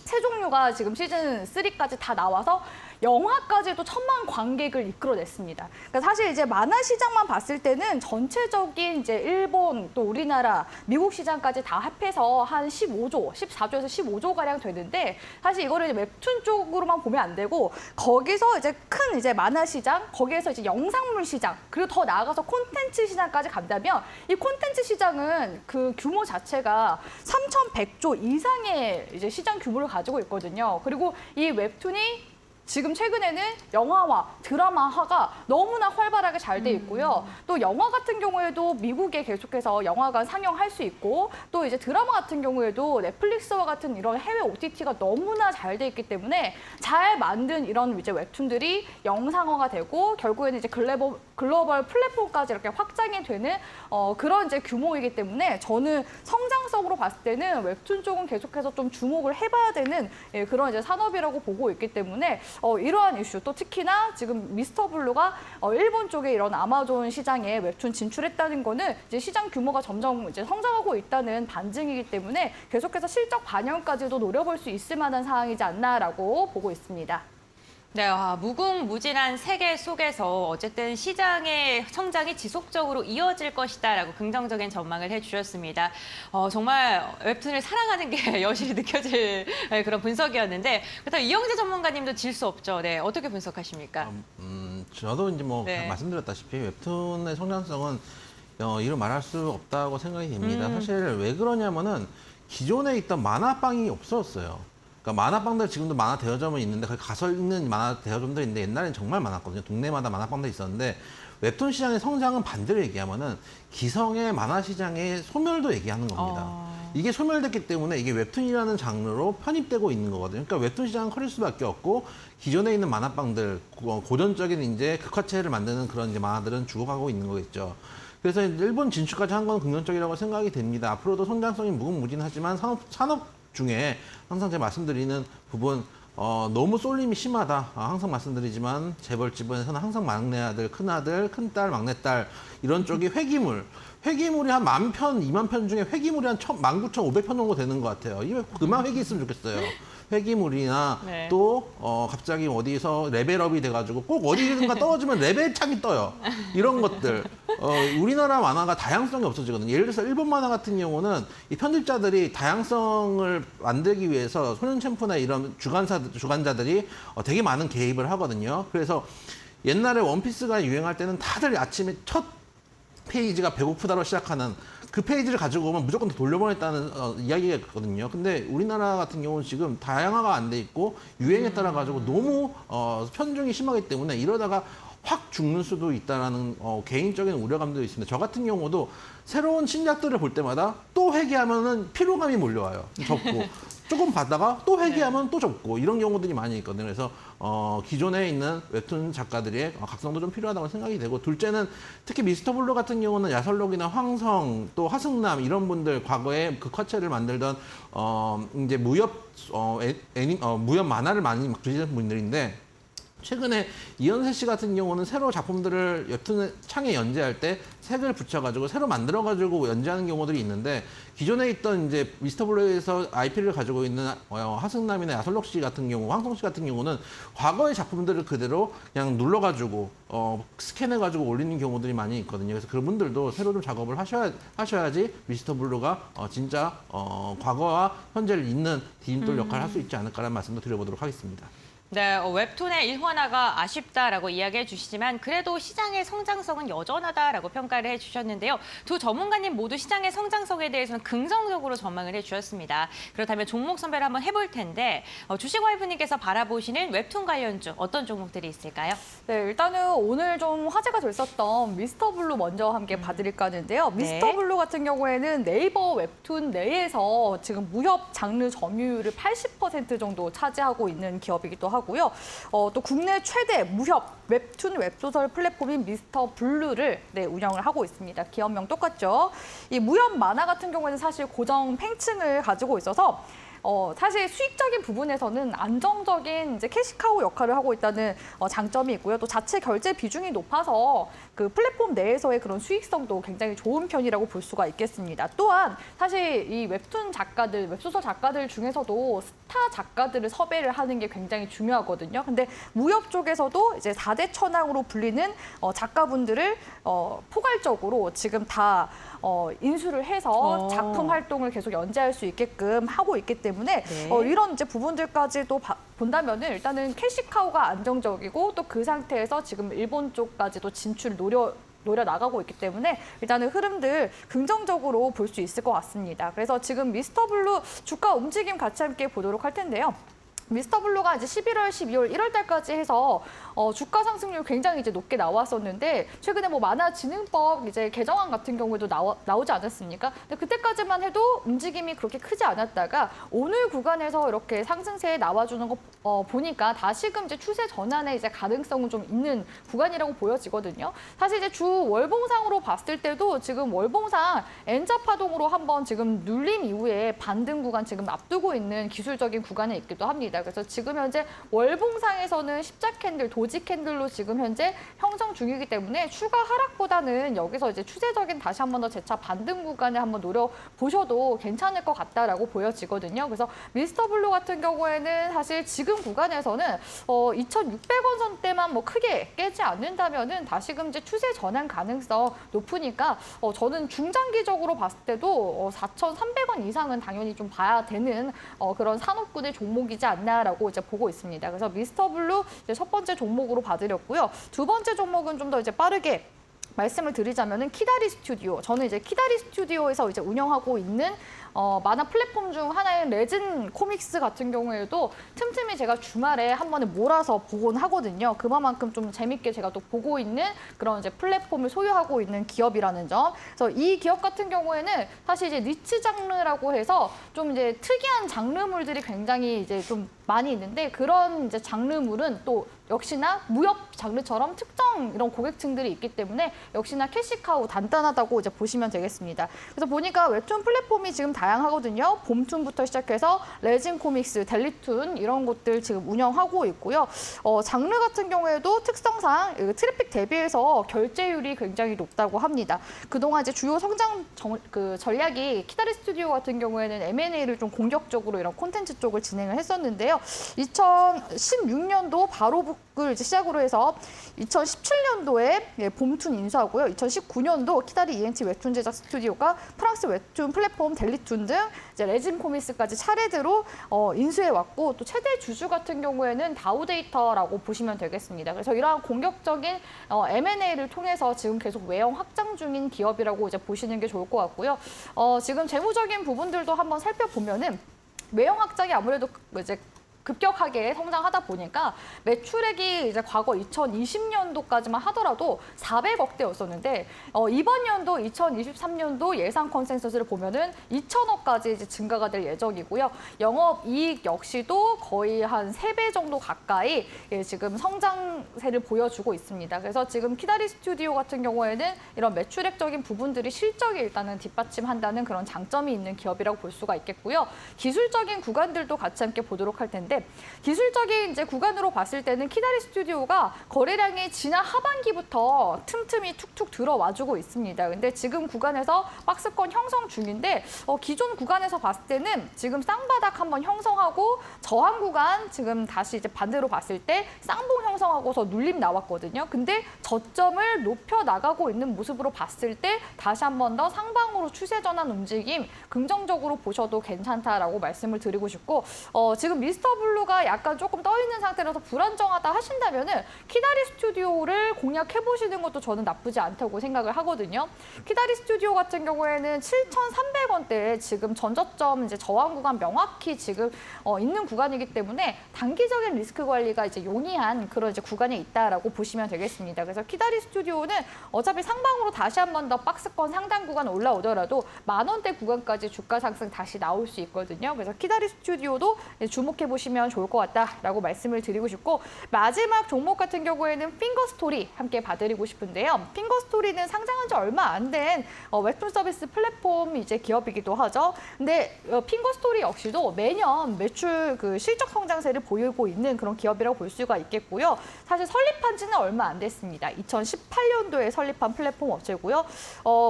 세 종류가 지금 시즌 3까지 다 나와서 영화까지도 1000만 관객을 이끌어냈습니다. 그러니까 사실 이제 만화 시장만 봤을 때는 전체적인 이제 일본 또 우리나라 미국 시장까지 다 합해서 한 15조, 14조에서 15조 가량 되는데 사실 이거를 이제 웹툰 쪽으로만 보면 안 되고 거기서 이제 큰 이제 만화 시장, 거기에서 이제 영상물 시장, 그리고 더 나아가서 콘텐츠 시장까지 간다면 이 콘텐츠 시장은 그 규모 자체가 3,100조 이상의 이제 시장 규모를 가지고 있거든요. 그리고 이 웹툰이 지금 최근에는 영화화, 드라마화가 너무나 활발하게 잘 돼 있고요. 또 영화 같은 경우에도 미국에 계속해서 영화가 상영할 수 있고 또 이제 드라마 같은 경우에도 넷플릭스와 같은 이런 해외 OTT가 너무나 잘 돼 있기 때문에 잘 만든 이런 이제 웹툰들이 영상화가 되고 결국에는 이제 글로벌 플랫폼까지 이렇게 확장이 되는 그런 이제 규모이기 때문에 저는 성장성으로 봤을 때는 웹툰 쪽은 계속해서 좀 주목을 해봐야 되는 그런 이제 산업이라고 보고 있기 때문에 이러한 이슈 또 특히나 지금 미스터 블루가 일본 쪽에 이런 아마존 시장에 웹툰 진출했다는 거는 이제 시장 규모가 점점 이제 성장하고 있다는 반증이기 때문에 계속해서 실적 반영까지도 노려볼 수 있을 만한 사항이지 않나라고 보고 있습니다. 네, 무궁무진한 세계 속에서 어쨌든 시장의 성장이 지속적으로 이어질 것이다라고 긍정적인 전망을 해주셨습니다. 정말 웹툰을 사랑하는 게 여실히 느껴질 그런 분석이었는데 그렇다면 이영재 전문가님도 질 수 없죠. 네, 어떻게 분석하십니까? 저도 이제 뭐 네. 말씀드렸다시피 웹툰의 성장성은 이루 말할 수 없다고 생각이 됩니다. 사실 왜 그러냐면은 기존에 있던 만화방이 없어졌어요. 그러니까 만화방들 지금도 만화 대여점은 있는데 거기 가서 있는 만화 대여점도 있는데 옛날엔 정말 많았거든요. 동네마다 만화방도 있었는데 웹툰 시장의 성장은 반대로 얘기하면은 기성의 만화 시장의 소멸도 얘기하는 겁니다. 이게 소멸됐기 때문에 이게 웹툰이라는 장르로 편입되고 있는 거거든요. 그러니까 웹툰 시장은 커질 수밖에 없고 기존에 있는 만화방들 고전적인 이제 극화체를 만드는 그런 이제 만화들은 죽어가고 있는 거겠죠. 그래서 일본 진출까지 한 건 긍정적이라고 생각이 됩니다. 앞으로도 성장성이 무궁무진하지만 산업 중에 항상 제가 말씀드리는 부분 너무 쏠림이 심하다. 항상 말씀드리지만 재벌집에서는 항상 막내 아들, 큰 아들, 큰 딸, 막내 딸 이런 쪽이 회기물이 한 10,000편, 20,000편 중에 회기물이 한 19,500편 정도 되는 것 같아요. 이게 그만 회기 있으면 좋겠어요. 회기물이나 네. 또 갑자기 어디서 레벨업이 돼가지고 꼭 어디든가 떨어지면 레벨 창이 떠요. 이런 것들. 우리나라 만화가 다양성이 없어지거든요. 예를 들어서 일본 만화 같은 경우는 이 편집자들이 다양성을 만들기 위해서 소년 챔프나 이런 주간자들이 되게 많은 개입을 하거든요. 그래서 옛날에 원피스가 유행할 때는 다들 아침에 첫 페이지가 배고프다로 시작하는 그 페이지를 가지고 오면 무조건 다 돌려보냈다는 이야기가 있거든요. 근데 우리나라 같은 경우는 지금 다양화가 안 돼 있고 유행에 따라 가지고 너무 편중이 심하기 때문에 이러다가 확 죽는 수도 있다라는 개인적인 우려감도 있습니다. 저 같은 경우도 새로운 신작들을 볼 때마다 또 회귀하면은 피로감이 몰려와요. 접고 조금 받다가 또 회귀하면 또 접고 이런 경우들이 많이 있거든요. 그래서 기존에 있는 웹툰 작가들의 각성도 좀 필요하다고 생각이 되고, 둘째는 특히 미스터 블루 같은 경우는 야설록이나 황성 또 하승남 이런 분들 과거에 극화체를 만들던 이제 무협 무협 만화를 많이 그리시는 분들인데, 최근에 이현세 씨 같은 경우는 새로 작품들을 웹툰 창에 연재할 때 색을 붙여가지고 새로 만들어가지고 연재하는 경우들이 있는데, 기존에 있던 이제 미스터 블루에서 IP를 가지고 있는 하승남이나 야설록 씨 같은 경우, 황성 씨 같은 경우는 과거의 작품들을 그대로 그냥 눌러가지고 스캔해가지고 올리는 경우들이 많이 있거든요. 그래서 그분들도 새로 좀 작업을 하셔야지 미스터 블루가 진짜 과거와 현재를 잇는 디딤돌 역할을 할 수 있지 않을까라는 말씀도 드려보도록 하겠습니다. 네, 웹툰의 일환화가 아쉽다라고 이야기해 주시지만 그래도 시장의 성장성은 여전하다라고 평가를 해주셨는데요. 두 전문가님 모두 시장의 성장성에 대해서는 긍정적으로 전망을 해주셨습니다. 그렇다면 종목 선별을 한번 해볼 텐데 주식와이프님께서 바라보시는 웹툰 관련주 어떤 종목들이 있을까요? 네, 일단은 오늘 좀 화제가 됐었던 미스터 블루 먼저 함께 봐드릴까 하는데요. 미스터 블루 같은 경우에는 네이버 웹툰 내에서 지금 무협 장르 점유율을 80% 정도 차지하고 있는 기업이기도 하고요. 또 국내 최대 무협 웹툰 웹소설 플랫폼인 미스터 블루를 운영을 하고 있습니다. 기업명 똑같죠. 이 무협 만화 같은 경우에는 사실 고정 팽층을 가지고 있어서 사실 수익적인 부분에서는 안정적인 이제 캐시카우 역할을 하고 있다는 장점이 있고요. 또 자체 결제 비중이 높아서 그 플랫폼 내에서의 그런 수익성도 굉장히 좋은 편이라고 볼 수가 있겠습니다. 또한 사실 이 웹툰 작가들, 웹소설 작가들 중에서도 스타 작가들을 섭외를 하는 게 굉장히 중요하거든요. 근데 무협 쪽에서도 이제 4대 천왕으로 불리는 작가분들을 포괄적으로 지금 다 인수를 해서 작품 활동을 계속 연재할 수 있게끔 하고 있기 때문에 이런 이제 부분들까지도 본다면은 일단은 캐시카우가 안정적이고 또 그 상태에서 지금 일본 쪽까지도 진출을 노려 나가고 있기 때문에 일단은 흐름들 긍정적으로 볼 수 있을 것 같습니다. 그래서 지금 미스터 블루 주가 움직임 같이 함께 보도록 할 텐데요. 미스터 블루가 이제 11월, 12월, 1월 달까지 해서 주가 상승률 굉장히 이제 높게 나왔었는데, 최근에 뭐 만화진흥법 이제 개정안 같은 경우에도 나오지 않았습니까? 근데 그때까지만 해도 움직임이 그렇게 크지 않았다가 오늘 구간에서 이렇게 상승세에 나와주는 거 보니까 다시금 이제 추세 전환의 이제 가능성은 좀 있는 구간이라고 보여지거든요. 사실 이제 주 월봉상으로 봤을 때도 지금 월봉상 N자 파동으로 한번 지금 눌림 이후에 반등 구간 지금 앞두고 있는 기술적인 구간에 있기도 합니다. 그래서 지금 현재 월봉상에서는 십자 캔들, 도지 캔들로 지금 현재 형성 중이기 때문에 추가 하락보다는 여기서 이제 추세적인 다시 한 번 더 재차 반등 구간에 한번 노려보셔도 괜찮을 것 같다라고 보여지거든요. 그래서 미스터 블루 같은 경우에는 사실 지금 구간에서는 2,600원 선대만 뭐 크게 깨지 않는다면은 다시금 이제 추세 전환 가능성 높으니까 저는 중장기적으로 봤을 때도 4,300원 이상은 당연히 좀 봐야 되는 그런 산업군의 종목이지 않나라고 이제 보고 있습니다. 그래서 미스터 블루 이제 첫 번째 종목으로 봐드렸고요. 두 번째 종목은 좀 더 이제 빠르게 말씀을 드리자면은 키다리 스튜디오. 저는 이제 키다리 스튜디오에서 이제 운영하고 있는 만화 플랫폼 중 하나인 레진 코믹스 같은 경우에도 틈틈이 제가 주말에 한 번에 몰아서 보곤 하거든요. 그만큼 좀 재밌게 제가 또 보고 있는 그런 이제 플랫폼을 소유하고 있는 기업이라는 점. 그래서 이 기업 같은 경우에는 사실 이제 니치 장르라고 해서 좀 이제 특이한 장르물들이 굉장히 이제 좀 많이 있는데, 그런 이제 장르물은 또 역시나 무협 장르처럼 특정 이런 고객층들이 있기 때문에 역시나 캐시카우 단단하다고 이제 보시면 되겠습니다. 그래서 보니까 웹툰 플랫폼이 지금 다양하거든요. 봄툰부터 시작해서 레진 코믹스, 델리툰 이런 곳들 지금 운영하고 있고요. 장르 같은 경우에도 특성상 트래픽 대비해서 결제율이 굉장히 높다고 합니다. 그동안 이제 주요 성장 전략이 키다리 스튜디오 같은 경우에는 M&A를 좀 공격적으로 이런 콘텐츠 쪽을 진행을 했었는데요. 2016년도 바로 북을 이제 시작으로 해서 2017년도에 봄툰 인수하고요. 2019년도 키다리 ENT 웹툰 제작 스튜디오가 프랑스 웹툰 플랫폼 델리툰 등 이제 레진 코믹스까지 차례대로 인수해 왔고 또 최대 주주 같은 경우에는 다우데이터라고 보시면 되겠습니다. 그래서 이러한 공격적인 M&A를 통해서 지금 계속 외형 확장 중인 기업이라고 이제 보시는 게 좋을 것 같고요. 지금 재무적인 부분들도 한번 살펴보면은 외형 확장이 아무래도 이제 급격하게 성장하다 보니까 매출액이 이제 과거 2020년도까지만 하더라도 400억대였었는데 이번 연도 2023년도 예상 컨센서스를 보면은 2천억까지 이제 증가가 될 예정이고요. 영업이익 역시도 거의 한 3배 정도 가까이 지금 성장세를 보여주고 있습니다. 그래서 지금 키다리 스튜디오 같은 경우에는 이런 매출액적인 부분들이 실적이 일단은 뒷받침한다는 그런 장점이 있는 기업이라고 볼 수가 있겠고요. 기술적인 구간들도 같이 함께 보도록 할 텐데 기술적인 이제 구간으로 봤을 때는 키다리 스튜디오가 거래량이 지난 하반기부터 틈틈이 툭툭 들어와주고 있습니다. 근데 지금 구간에서 박스권 형성 중인데 기존 구간에서 봤을 때는 지금 쌍바닥 한번 형성하고 저항 구간 지금 다시 이제 반대로 봤을 때 쌍봉 형성하고서 눌림 나왔거든요. 근데 저점을 높여 나가고 있는 모습으로 봤을 때 다시 한번 더 상방으로 추세 전환 움직임 긍정적으로 보셔도 괜찮다라고 말씀을 드리고 싶고 지금 미스터 블루가 약간 조금 떠 있는 상태라서 불안정하다 하신다면은 키다리 스튜디오를 공략해 보시는 것도 저는 나쁘지 않다고 생각을 하거든요. 키다리 스튜디오 같은 경우에는 7,300원대에 지금 전저점 이제 저항 구간 명확히 지금 있는 구간이기 때문에 단기적인 리스크 관리가 이제 용이한 그런 이제 구간에 있다라고 보시면 되겠습니다. 그래서 키다리 스튜디오는 어차피 상방으로 다시 한 번 더 박스권 상단 구간 올라오더라도 10,000원대 구간까지 주가 상승 다시 나올 수 있거든요. 그래서 키다리 스튜디오도 주목해 보시면 좋을 것 같다라고 말씀을 드리고 싶고 마지막 종목 같은 경우에는 핑거스토리 함께 봐드리고 싶은데요. 핑거스토리는 상장한 지 얼마 안 된 웹툰 서비스 플랫폼 이제 기업이기도 하죠. 근데 핑거스토리 역시도 매년 매출 실적 성장세를 보이고 있는 그런 기업이라고 볼 수가 있겠고요. 사실 설립한 지는 얼마 안 됐습니다. 2018년도에 설립한 플랫폼 업체고요.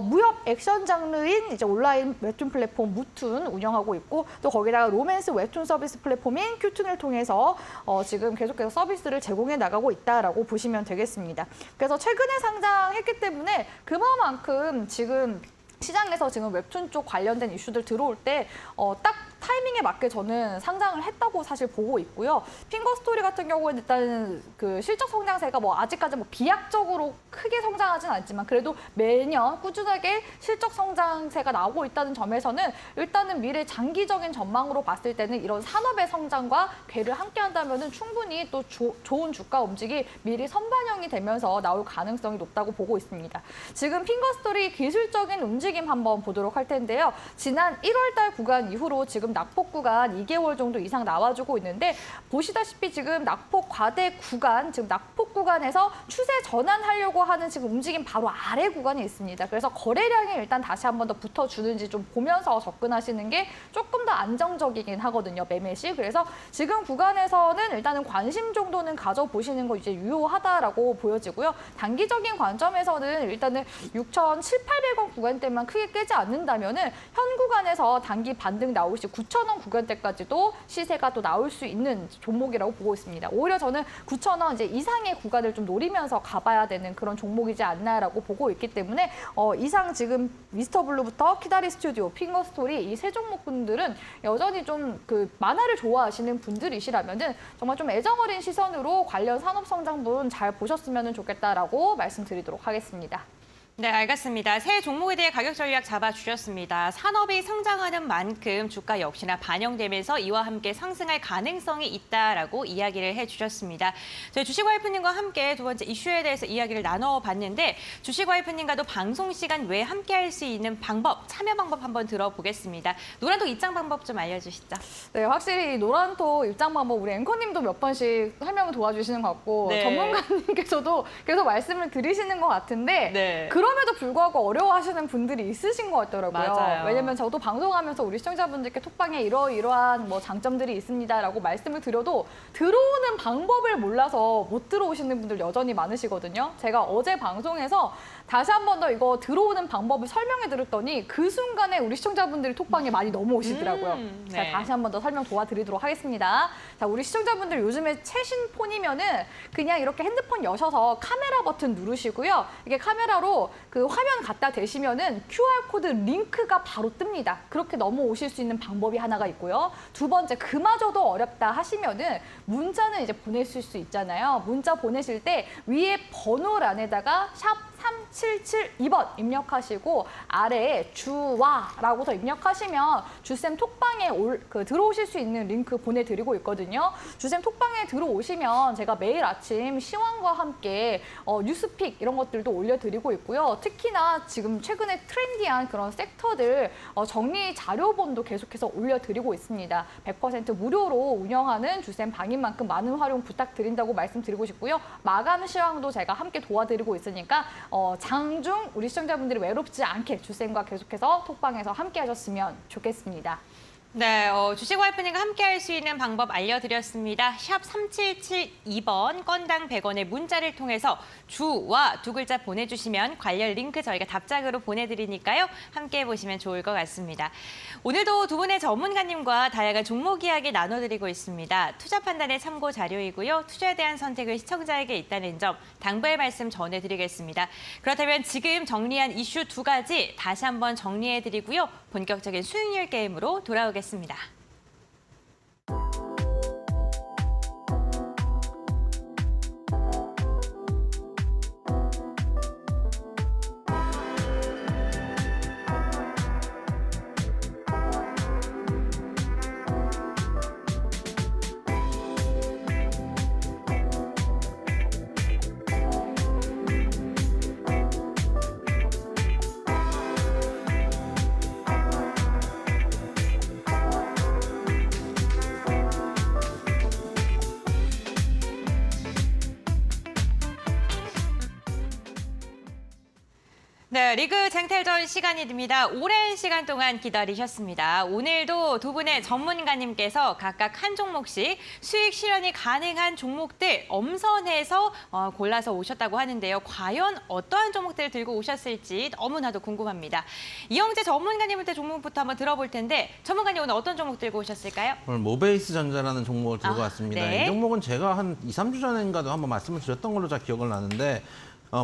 무협 액션 장르인 이제 온라인 웹툰 플랫폼 무툰 운영하고 있고 또 거기다가 로맨스 웹툰 서비스 플랫폼인 큐툰을 통해서 지금 계속해서 서비스를 제공해 나가고 있다라고 보시면 되겠습니다. 그래서 최근에 상장했기 때문에 그만큼 지금 시장에서 지금 웹툰 쪽 관련된 이슈들 들어올 때 딱 타이밍에 맞게 저는 상장을 했다고 사실 보고 있고요. 핑거스토리 같은 경우는 일단 실적 성장세가 아직까지 비약적으로 크게 성장하진 않지만 그래도 매년 꾸준하게 실적 성장세가 나오고 있다는 점에서는 일단은 미래 장기적인 전망으로 봤을 때는 이런 산업의 성장과 궤를 함께 한다면은 충분히 또 좋은 주가 움직이 미리 선반영이 되면서 나올 가능성이 높다고 보고 있습니다. 지금 핑거스토리 기술적인 움직임 한번 보도록 할 텐데요. 지난 1월달 구간 이후로 지금 낙폭 구간 2개월 정도 이상 나와주고 있는데 보시다시피 지금 낙폭 과대 구간, 지금 낙폭 구간에서 추세 전환하려고 하는 지금 움직임 바로 아래 구간이 있습니다. 그래서 거래량이 일단 다시 한 번 더 붙어주는지 좀 보면서 접근하시는 게 조금 더 안정적이긴 하거든요, 매매 시. 그래서 지금 구간에서는 일단은 관심 정도는 가져보시는 거 이제 유효하다라고 보여지고요. 단기적인 관점에서는 일단은 6,700~800원 구간대만 크게 깨지 않는다면은 현 구간에서 단기 반등 나올 시 9,000원 구간대까지도 시세가 또 나올 수 있는 종목이라고 보고 있습니다. 오히려 저는 9,000원 이제 이상의 구간을 좀 노리면서 가봐야 되는 그런 종목이지 않나라고 보고 있기 때문에 이상 지금 미스터 블루부터 키다리 스튜디오, 핑거스토리 이 세 종목분들은 여전히 좀 만화를 좋아하시는 분들이시라면은 정말 좀 애정 어린 시선으로 관련 산업 성장분 잘 보셨으면 좋겠다라고 말씀드리도록 하겠습니다. 네, 알겠습니다. 새 종목에 대해 가격 전략 잡아주셨습니다. 산업이 성장하는 만큼 주가 역시나 반영되면서 이와 함께 상승할 가능성이 있다라고 이야기를 해주셨습니다. 저희 주식와이프님과 함께 두 번째 이슈에 대해서 이야기를 나눠봤는데 주식와이프님과도 방송 시간 외에 함께할 수 있는 방법, 참여 방법 한번 들어보겠습니다. 노란톡 입장 방법 좀 알려주시죠. 네, 확실히 이 노란톡 입장 방법 우리 앵커님도 몇 번씩 설명을 도와주시는 것 같고 네. 전문가님께서도 계속 말씀을 드리시는 것 같은데 네. 그럼에도 불구하고 어려워하시는 분들이 있으신 것 같더라고요. 맞아요. 왜냐면 저도 방송하면서 우리 시청자분들께 톡방에 이러이러한 뭐 장점들이 있습니다라고 말씀을 드려도 들어오는 방법을 몰라서 못 들어오시는 분들 여전히 많으시거든요. 제가 어제 방송에서 다시 한 번 더 이거 들어오는 방법을 설명해 드렸더니 그 순간에 우리 시청자분들이 톡방에 많이 넘어오시더라고요. 네. 제가 다시 한 번 더 설명 도와드리도록 하겠습니다. 자, 우리 시청자분들 요즘에 최신 폰이면은 그냥 이렇게 핸드폰 여셔서 카메라 버튼 누르시고요. 이게 카메라로 그 화면 갖다 대시면은 QR코드 링크가 바로 뜹니다. 그렇게 넘어오실 수 있는 방법이 하나가 있고요. 두 번째, 그마저도 어렵다 하시면은 문자는 이제 보내실 수 있잖아요. 문자 보내실 때 위에 번호란에다가 샵 3772번 입력하시고 아래에 주와라고 더 입력하시면 주쌤 톡방에 들어오실 수 있는 링크 보내드리고 있거든요. 주쌤 톡방에 들어오시면 제가 매일 아침 시황과 함께 뉴스픽 이런 것들도 올려드리고 있고요. 특히나 지금 최근에 트렌디한 그런 섹터들 정리 자료본도 계속해서 올려드리고 있습니다. 100% 무료로 운영하는 주쌤 방인만큼 많은 활용 부탁드린다고 말씀드리고 싶고요. 마감 시황도 제가 함께 도와드리고 있으니까 장중 우리 시청자분들이 외롭지 않게 주쌤과 계속해서 톡방에서 함께 하셨으면 좋겠습니다. 네, 주식와이프님과 함께할 수 있는 방법 알려드렸습니다. 샵 3772번 건당 100원의 문자를 통해서 주와 두 글자 보내주시면 관련 링크 저희가 답장으로 보내드리니까요. 함께해 보시면 좋을 것 같습니다. 오늘도 두 분의 전문가님과 다양한 종목 이야기 나눠드리고 있습니다. 투자 판단의 참고 자료이고요. 투자에 대한 선택은 시청자에게 있다는 점 당부의 말씀 전해드리겠습니다. 그렇다면 지금 정리한 이슈 두 가지 다시 한번 정리해드리고요. 본격적인 수익률 게임으로 돌아오겠습니다. 네, 리그 쟁탈전 시간이 됩니다. 오랜 시간 동안 기다리셨습니다. 오늘도 두 분의 전문가님께서 각각 한 종목씩 수익 실현이 가능한 종목들 엄선해서 골라서 오셨다고 하는데요. 과연 어떠한 종목들을 들고 오셨을지 너무나도 궁금합니다. 이영재 전문가님한테 종목부터 한번 들어볼 텐데 전문가님 오늘 어떤 종목 들고 오셨을까요? 오늘 모베이스 전자라는 종목을 들고 왔습니다. 네. 이 종목은 제가 한 2, 3주 전인가도 한번 말씀을 드렸던 걸로 잘 기억을 나는데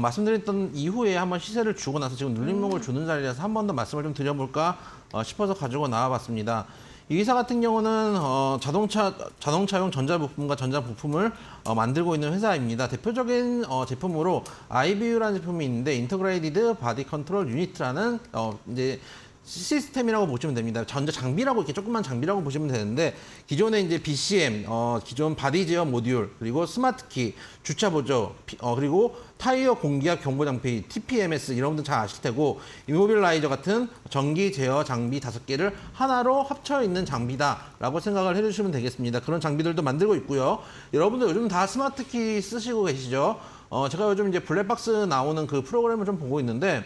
말씀드렸던 이후에 한번 시세를 주고 나서 지금 눌림목을 주는 자리라서 한 번 더 말씀을 좀 드려볼까 싶어서 가지고 나와봤습니다. 이 회사 같은 경우는 자동차용 전자부품과 전자부품을 만들고 있는 회사입니다. 대표적인 제품으로 IBU라는 제품이 있는데 인터그레이티드 바디 컨트롤 유니트라는 이제 시스템이라고 보시면 됩니다. 전자 장비라고 이렇게 조그만 장비라고 보시면 되는데 기존에 이제 BCM, 기존 바디 제어 모듈, 그리고 스마트키, 주차 보조, 그리고 타이어 공기압 경보 장비, TPMS 이런 분들 잘 아실 테고 이모빌라이저 같은 전기 제어 장비 5개를 하나로 합쳐 있는 장비다라고 생각을 해주시면 되겠습니다. 그런 장비들도 만들고 있고요. 여러분들 요즘 다 스마트키 쓰시고 계시죠? 제가 요즘 이제 블랙박스 나오는 그 프로그램을 좀 보고 있는데.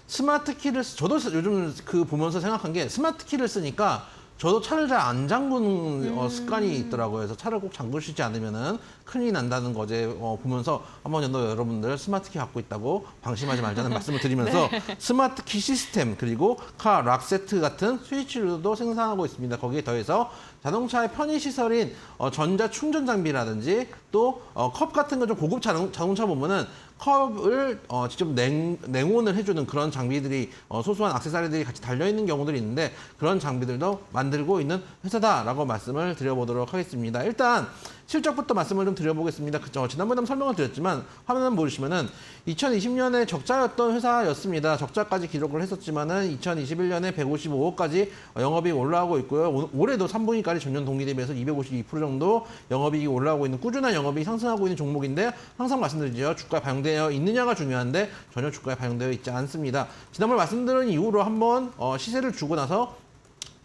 스마트 키를 저도 요즘 보면서 생각한 게 스마트 키를 쓰니까 저도 차를 잘 안 잠그는 습관이 있더라고요. 그래서 차를 꼭 잠그시지 않으면은 큰일이 난다는 거제 보면서 한번 여러분들 스마트 키 갖고 있다고 방심하지 말자는 말씀을 드리면서 네. 스마트 키 시스템 그리고 카 락세트 같은 스위치류도 생산하고 있습니다. 거기에 더해서 자동차의 편의 시설인 전자 충전 장비라든지 또 컵 같은 거 좀 고급 자동차 보면은 컵을 직접 냉온을 해주는 그런 장비들이 소소한 액세서리들이 같이 달려있는 경우들이 있는데 그런 장비들도 만들고 있는 회사다라고 말씀을 드려보도록 하겠습니다. 일단 실적부터 말씀을 좀 드려보겠습니다. 지난번에 한번 설명을 드렸지만 화면을 보시면은 2020년에 적자였던 회사였습니다. 적자까지 기록을 했었지만은 2021년에 155억까지 영업이익이 올라오고 있고요. 올해도 3분기까지 전년 동기 대비해서 252% 정도 영업이익이 올라오고 있는 꾸준한 영업이익이 상승하고 있는 종목인데 항상 말씀드리죠. 주가에 반영되어 있느냐가 중요한데 전혀 주가에 반영되어 있지 않습니다. 지난번 말씀드린 이후로 한번 시세를 주고 나서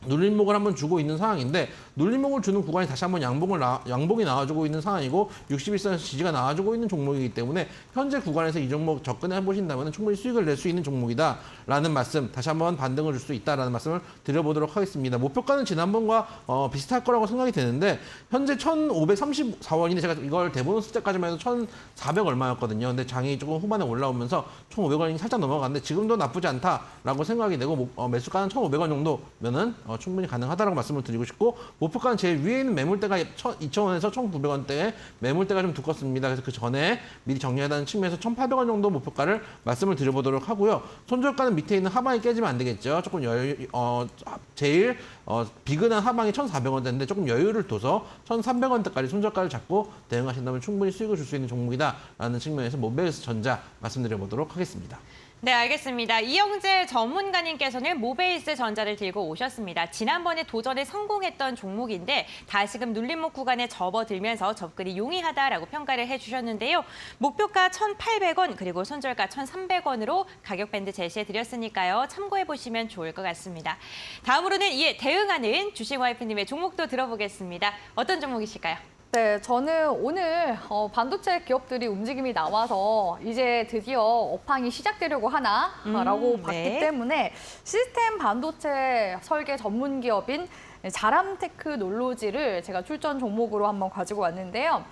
눌림목을 한번 주고 있는 상황인데 눌림목을 주는 구간이 다시 한번 양봉이 나와주고 있는 상황이고 61선에서 지지가 나와주고 있는 종목이기 때문에 현재 구간에서 이 종목 접근해 보신다면 충분히 수익을 낼 수 있는 종목이다라는 말씀 다시 한번 반등을 줄 수 있다라는 말씀을 드려보도록 하겠습니다. 목표가는 지난번과 비슷할 거라고 생각이 되는데 현재 1,534원인데 제가 이걸 대보는 숫자까지만 해도 1,400 얼마였거든요. 근데 장이 조금 후반에 올라오면서 1,500원이 살짝 넘어갔는데 지금도 나쁘지 않다라고 생각이 되고 매수가는 1,500원 정도면은 충분히 가능하다라고 말씀을 드리고 싶고 목표가는 제일 위에 있는 매물대가 2,000원에서 1,900원대에 매물대가 좀 두껍습니다. 그래서 그 전에 미리 정리하다는 측면에서 1,800원 정도 목표가를 말씀을 드려보도록 하고요. 손절가는 밑에 있는 하방이 깨지면 안 되겠죠. 조금 제일 비근한 하방이 1,400원대인데 조금 여유를 둬서 1,300원대까지 손절가를 잡고 대응하신다면 충분히 수익을 줄 수 있는 종목이다라는 측면에서 모베이스 전자 말씀드려보도록 하겠습니다. 네, 알겠습니다. 이영재 전문가님께서는 모베이스 전자를 들고 오셨습니다. 지난번에 도전에 성공했던 종목인데 다시금 눌림목 구간에 접어들면서 접근이 용이하다라고 평가를 해주셨는데요. 목표가 1,800원 그리고 손절가 1,300원으로 가격 밴드 제시해드렸으니까요. 참고해보시면 좋을 것 같습니다. 다음으로는 이에 대응하는 주식 와이프님의 종목도 들어보겠습니다. 어떤 종목이실까요? 네, 저는 오늘 반도체 기업들이 움직임이 나와서 이제 드디어 업황이 시작되려고 하나라고 봤기 네. 때문에 시스템 반도체 설계 전문 기업인 자람테크놀로지를 제가 출전 종목으로 한번 가지고 왔는데요.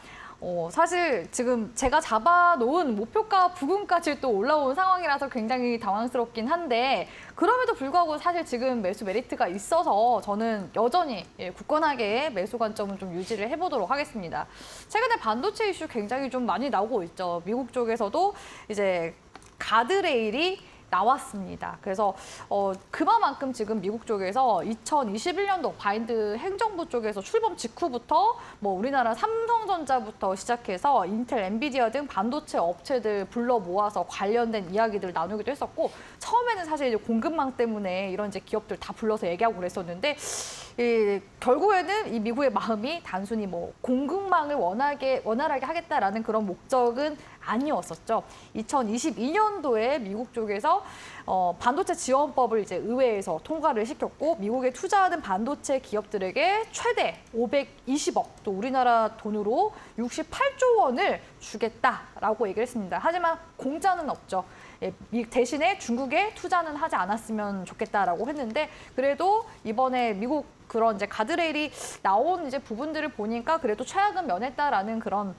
사실 지금 제가 잡아놓은 목표가 부근까지 또 올라온 상황이라서 굉장히 당황스럽긴 한데 그럼에도 불구하고 사실 지금 매수 메리트가 있어서 저는 여전히 굳건하게 매수 관점은 좀 유지를 해보도록 하겠습니다. 최근에 반도체 이슈 굉장히 좀 많이 나오고 있죠. 미국 쪽에서도 이제 가드레일이 나왔습니다. 그래서 그만큼 지금 미국 쪽에서 2021년도 바이든 행정부 쪽에서 출범 직후부터 뭐 우리나라 삼성전자부터 시작해서 인텔, 엔비디아 등 반도체 업체들 불러 모아서 관련된 이야기들을 나누기도 했었고 처음에는 사실 이제 공급망 때문에 이런 이제 기업들 다 불러서 얘기하고 그랬었는데 결국에는 이 미국의 마음이 단순히 뭐 공급망을 원활하게 하겠다라는 그런 목적은 아니었었죠. 2022년도에 미국 쪽에서 반도체 지원법을 이제 의회에서 통과를 시켰고 미국에 투자하는 반도체 기업들에게 최대 520억, 또 우리나라 돈으로 68조 원을 주겠다라고 얘기를 했습니다. 하지만 공짜는 없죠. 대신에 중국에 투자는 하지 않았으면 좋겠다라고 했는데 그래도 이번에 미국 그런 이제 가드레일이 나온 이제 부분들을 보니까 그래도 최악은 면했다라는 그런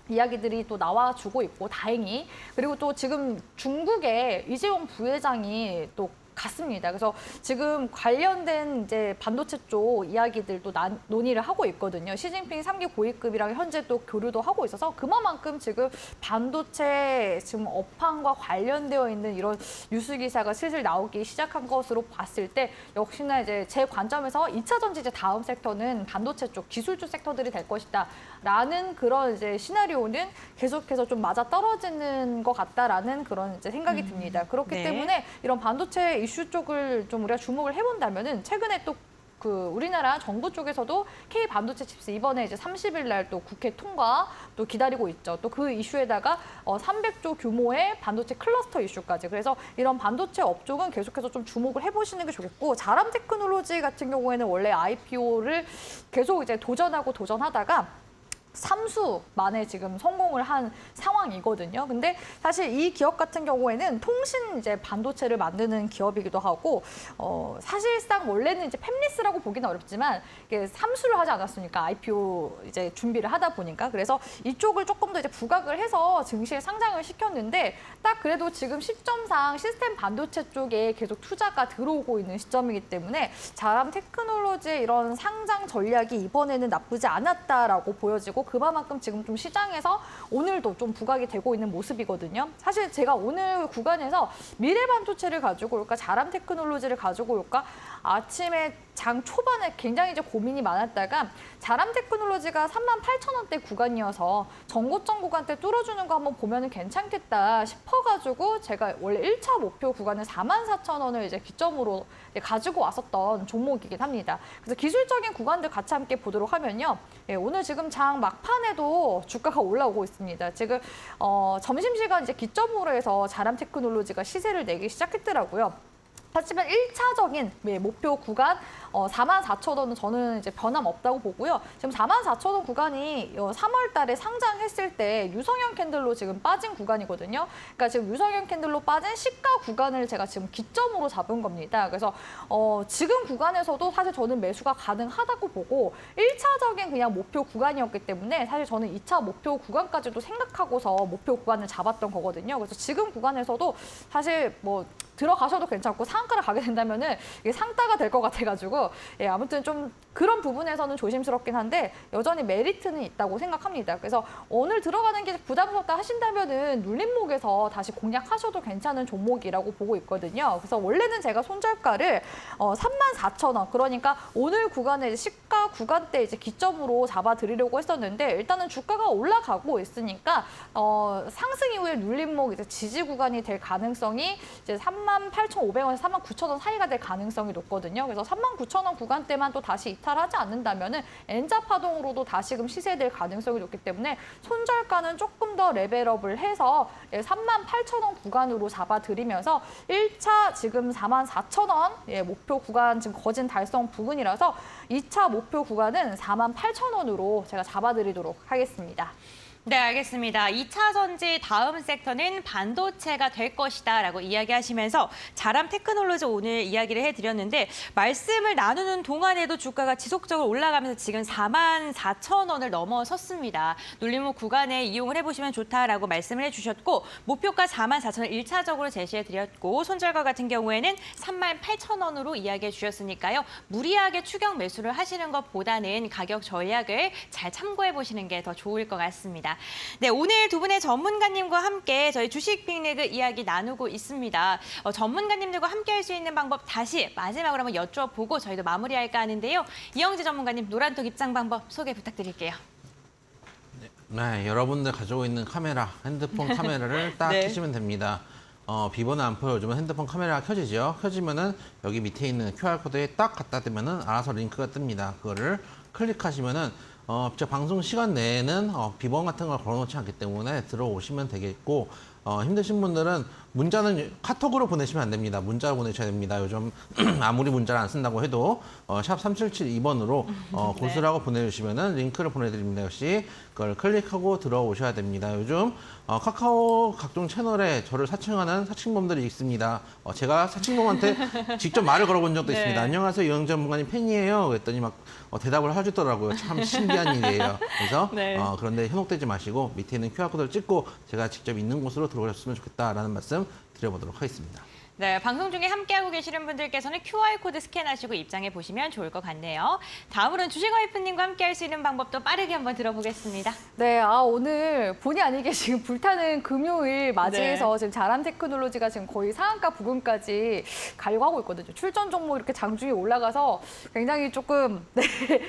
이야기들이 또 나와주고 있고 다행히 그리고 또 지금 중국의 이재용 부회장이 또 갔습니다. 그래서 지금 관련된 이제 반도체 쪽 이야기들도 논의를 하고 있거든요. 시진핑 3기 고위급이랑 현재 또 교류도 하고 있어서 그만큼 지금 반도체 지금 업황과 관련되어 있는 이런 뉴스 기사가 슬슬 나오기 시작한 것으로 봤을 때 역시나 이제 제 관점에서 2차 전지제 다음 섹터는 반도체 쪽 기술주 섹터들이 될 것이다라는 그런 이제 시나리오는 계속해서 좀 맞아 떨어지는 것 같다라는 그런 이제 생각이 듭니다. 그렇기 네. 때문에 이런 반도체 이슈 쪽을 좀 우리가 주목을 해본다면은 최근에 또 우리나라 정부 쪽에서도 K 반도체 칩스 이번에 이제 30일 날 또 국회 통과 또 기다리고 있죠. 또 그 이슈에다가 300조 규모의 반도체 클러스터 이슈까지. 그래서 이런 반도체 업종은 계속해서 좀 주목을 해보시는 게 좋겠고 자람 테크놀로지 같은 경우에는 원래 IPO를 계속 이제 도전하다가 3수 만에 지금 성공을 한 상황이거든요. 근데 사실 이 기업 같은 경우에는 통신 이제 반도체를 만드는 기업이기도 하고 사실상 원래는 이제 팹리스라고 보기는 어렵지만 이게 3수를 하지 않았으니까 IPO 이제 준비를 하다 보니까 그래서 이쪽을 조금 더 이제 부각을 해서 증시에 상장을 시켰는데 딱 그래도 지금 시점상 시스템 반도체 쪽에 계속 투자가 들어오고 있는 시점이기 때문에 자람 테크놀로지의 이런 상장 전략이 이번에는 나쁘지 않았다라고 보여지고 그만큼 지금 좀 시장에서 오늘도 좀 부각이 되고 있는 모습이거든요. 사실 제가 오늘 구간에서 미래반도체를 가지고 올까, 자람 테크놀로지를 가지고 올까, 아침에 장 초반에 굉장히 이제 고민이 많았다가 자람 테크놀로지가 38,000원대 구간이어서 전고점 구간 때 뚫어주는 거 한번 보면은 괜찮겠다 싶어가지고 제가 원래 1차 목표 구간은 44,000원을 이제 기점으로 가지고 왔었던 종목이긴 합니다. 그래서 기술적인 구간들 같이 함께 보도록 하면요. 예, 오늘 지금 장 막판에도 주가가 올라오고 있습니다. 지금 점심시간 이제 기점으로 해서 자람 테크놀로지가 시세를 내기 시작했더라고요. 하지만 1차적인 목표 구간 44,000원은 저는 이제 변함없다고 보고요. 지금 44,000원 구간이 3월 달에 상장했을 때 유성형 캔들로 지금 빠진 구간이거든요. 그러니까 지금 유성형 캔들로 빠진 시가 구간을 제가 지금 기점으로 잡은 겁니다. 그래서 지금 구간에서도 사실 저는 매수가 가능하다고 보고 1차적인 그냥 목표 구간이었기 때문에 사실 저는 2차 목표 구간까지도 생각하고서 목표 구간을 잡았던 거거든요. 그래서 지금 구간에서도 사실 뭐 들어가셔도 괜찮고 상한가를 가게 된다면은 이게 상따가 될 것 같아가지고 예, 아무튼 좀 그런 부분에서는 조심스럽긴 한데 여전히 메리트는 있다고 생각합니다. 그래서 오늘 들어가는 게 부담스럽다 하신다면은 눌림목에서 다시 공략하셔도 괜찮은 종목이라고 보고 있거든요. 그래서 원래는 제가 손절가를 34,000원, 그러니까 오늘 구간에 시가 구간대 이제 기점으로 잡아드리려고 했었는데 일단은 주가가 올라가고 있으니까 상승 이후에 눌림목 이제 지지 구간이 될 가능성이 이제 38,500원에서 39,000원 사이가 될 가능성이 높거든요. 그래서 39,000원 구간대만 또 다시 이탈하지 않는다면은 N자 파동으로도 다시금 시세될 가능성이 높기 때문에 손절가는 조금 더 레벨업을 해서 38,000원 구간으로 잡아드리면서 1차 지금 44,000원 목표 구간 지금 거진 달성 부근이라서 2차 목표 구간은 48,000원으로 제가 잡아드리도록 하겠습니다. 네, 알겠습니다. 2차 전지 다음 섹터는 반도체가 될 것이다 라고 이야기하시면서 자람 테크놀로지 오늘 이야기를 해드렸는데 말씀을 나누는 동안에도 주가가 지속적으로 올라가면서 지금 44,000원을 넘어섰습니다. 눌림목 구간에 이용을 해보시면 좋다라고 말씀을 해주셨고 목표가 44,000원 1차적으로 제시해드렸고 손절가 같은 경우에는 38,000원으로 이야기해 주셨으니까요. 무리하게 추격 매수를 하시는 것보다는 가격 전략을 잘 참고해 보시는 게 더 좋을 것 같습니다. 네, 오늘 두 분의 전문가님과 함께 저희 주식 빅리그 이야기 나누고 있습니다. 전문가님들과 함께 할 수 있는 방법 다시 마지막으로 한번 여쭤보고 저희도 마무리할까 하는데요. 이영재 전문가님 노란톡 입장 방법 소개 부탁드릴게요. 네, 여러분들 가지고 있는 카메라, 핸드폰 카메라를 딱 네. 켜시면 됩니다. 비번은 안 보여주면 핸드폰 카메라가 켜지죠. 켜지면은 여기 밑에 있는 QR코드에 딱 갖다 대면은 알아서 링크가 뜹니다. 그거를 클릭하시면은 저 방송 시간 내에는 비번 같은 걸 걸어놓지 않기 때문에 들어오시면 되겠고 힘드신 분들은 문자는 카톡으로 보내시면 안 됩니다. 문자로 보내셔야 됩니다. 요즘 아무리 문자를 안 쓴다고 해도 샵 3772번으로 고수라고 보내주시면은 링크를 보내드립니다. 역시 그걸 클릭하고 들어오셔야 됩니다. 요즘 카카오 각종 채널에 저를 사칭하는 사칭범들이 있습니다. 제가 사칭범한테 직접 말을 걸어본 적도 네. 있습니다. 안녕하세요, 이영재 전문가님 팬이에요. 그랬더니 막 대답을 해주더라고요. 참 신기한 일이에요. 그래서 네. 그런데 현혹되지 마시고 밑에 있는 QR코드를 찍고 제가 직접 있는 곳으로 들어오셨으면 좋겠다라는 말씀 드려보도록 하겠습니다. 네, 방송 중에 함께하고 계시는 분들께서는 QR코드 스캔하시고 입장해 보시면 좋을 것 같네요. 다음으로는 주식와이프님과 함께할 수 있는 방법도 빠르게 한번 들어보겠습니다. 네, 오늘 본의 아니게 지금 불타는 금요일 맞이해서 네. 지금 자람 테크놀로지가 지금 거의 상한가 부근까지 가려고 하고 있거든요. 출전 종목 이렇게 장중에 올라가서 굉장히 조금 네,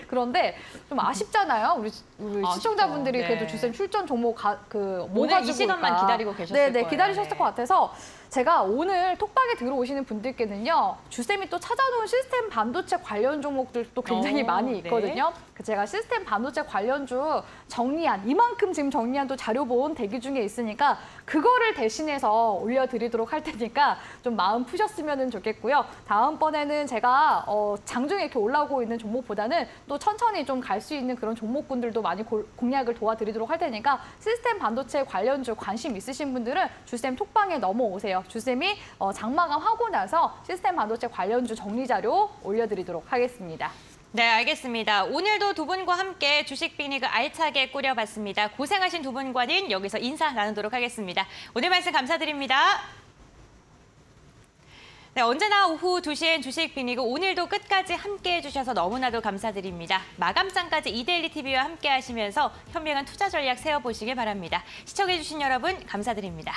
그런데 좀 아쉽잖아요. 우리 시청자분들이 네. 그래도 주쌤 출전 종목 뭐 오늘 이 가지고 시간만 올까. 기다리고 계셨을 네, 거예요. 기다리셨을 네. 것 같아서 제가 오늘 톡방에 들어오시는 분들께는요. 주쌤이 또 찾아놓은 시스템 반도체 관련 종목들도 굉장히 많이 네. 있거든요. 제가 시스템 반도체 관련주 정리한 이만큼 지금 정리한 또 자료본 대기 중에 있으니까 그거를 대신해서 올려드리도록 할 테니까 좀 마음 푸셨으면 좋겠고요. 다음번에는 제가 장중에 이렇게 올라오고 있는 종목보다는 또 천천히 좀 갈 수 있는 그런 종목군들도 많이 공략을 도와드리도록 할 테니까 시스템 반도체 관련주 관심 있으신 분들은 주쌤 톡방에 넘어오세요. 주쌤이 장마감 하고 나서 시스템 반도체 관련주 정리 자료 올려드리도록 하겠습니다. 네, 알겠습니다. 오늘도 두 분과 함께 주식 빅리그 알차게 꾸려봤습니다. 고생하신 두 분과는 여기서 인사 나누도록 하겠습니다. 오늘 말씀 감사드립니다. 네, 언제나 오후 2시엔 주식 빅리그 오늘도 끝까지 함께해 주셔서 너무나도 감사드립니다. 마감장까지 이데일리 TV와 함께 하시면서 현명한 투자 전략 세워보시길 바랍니다. 시청해 주신 여러분 감사드립니다.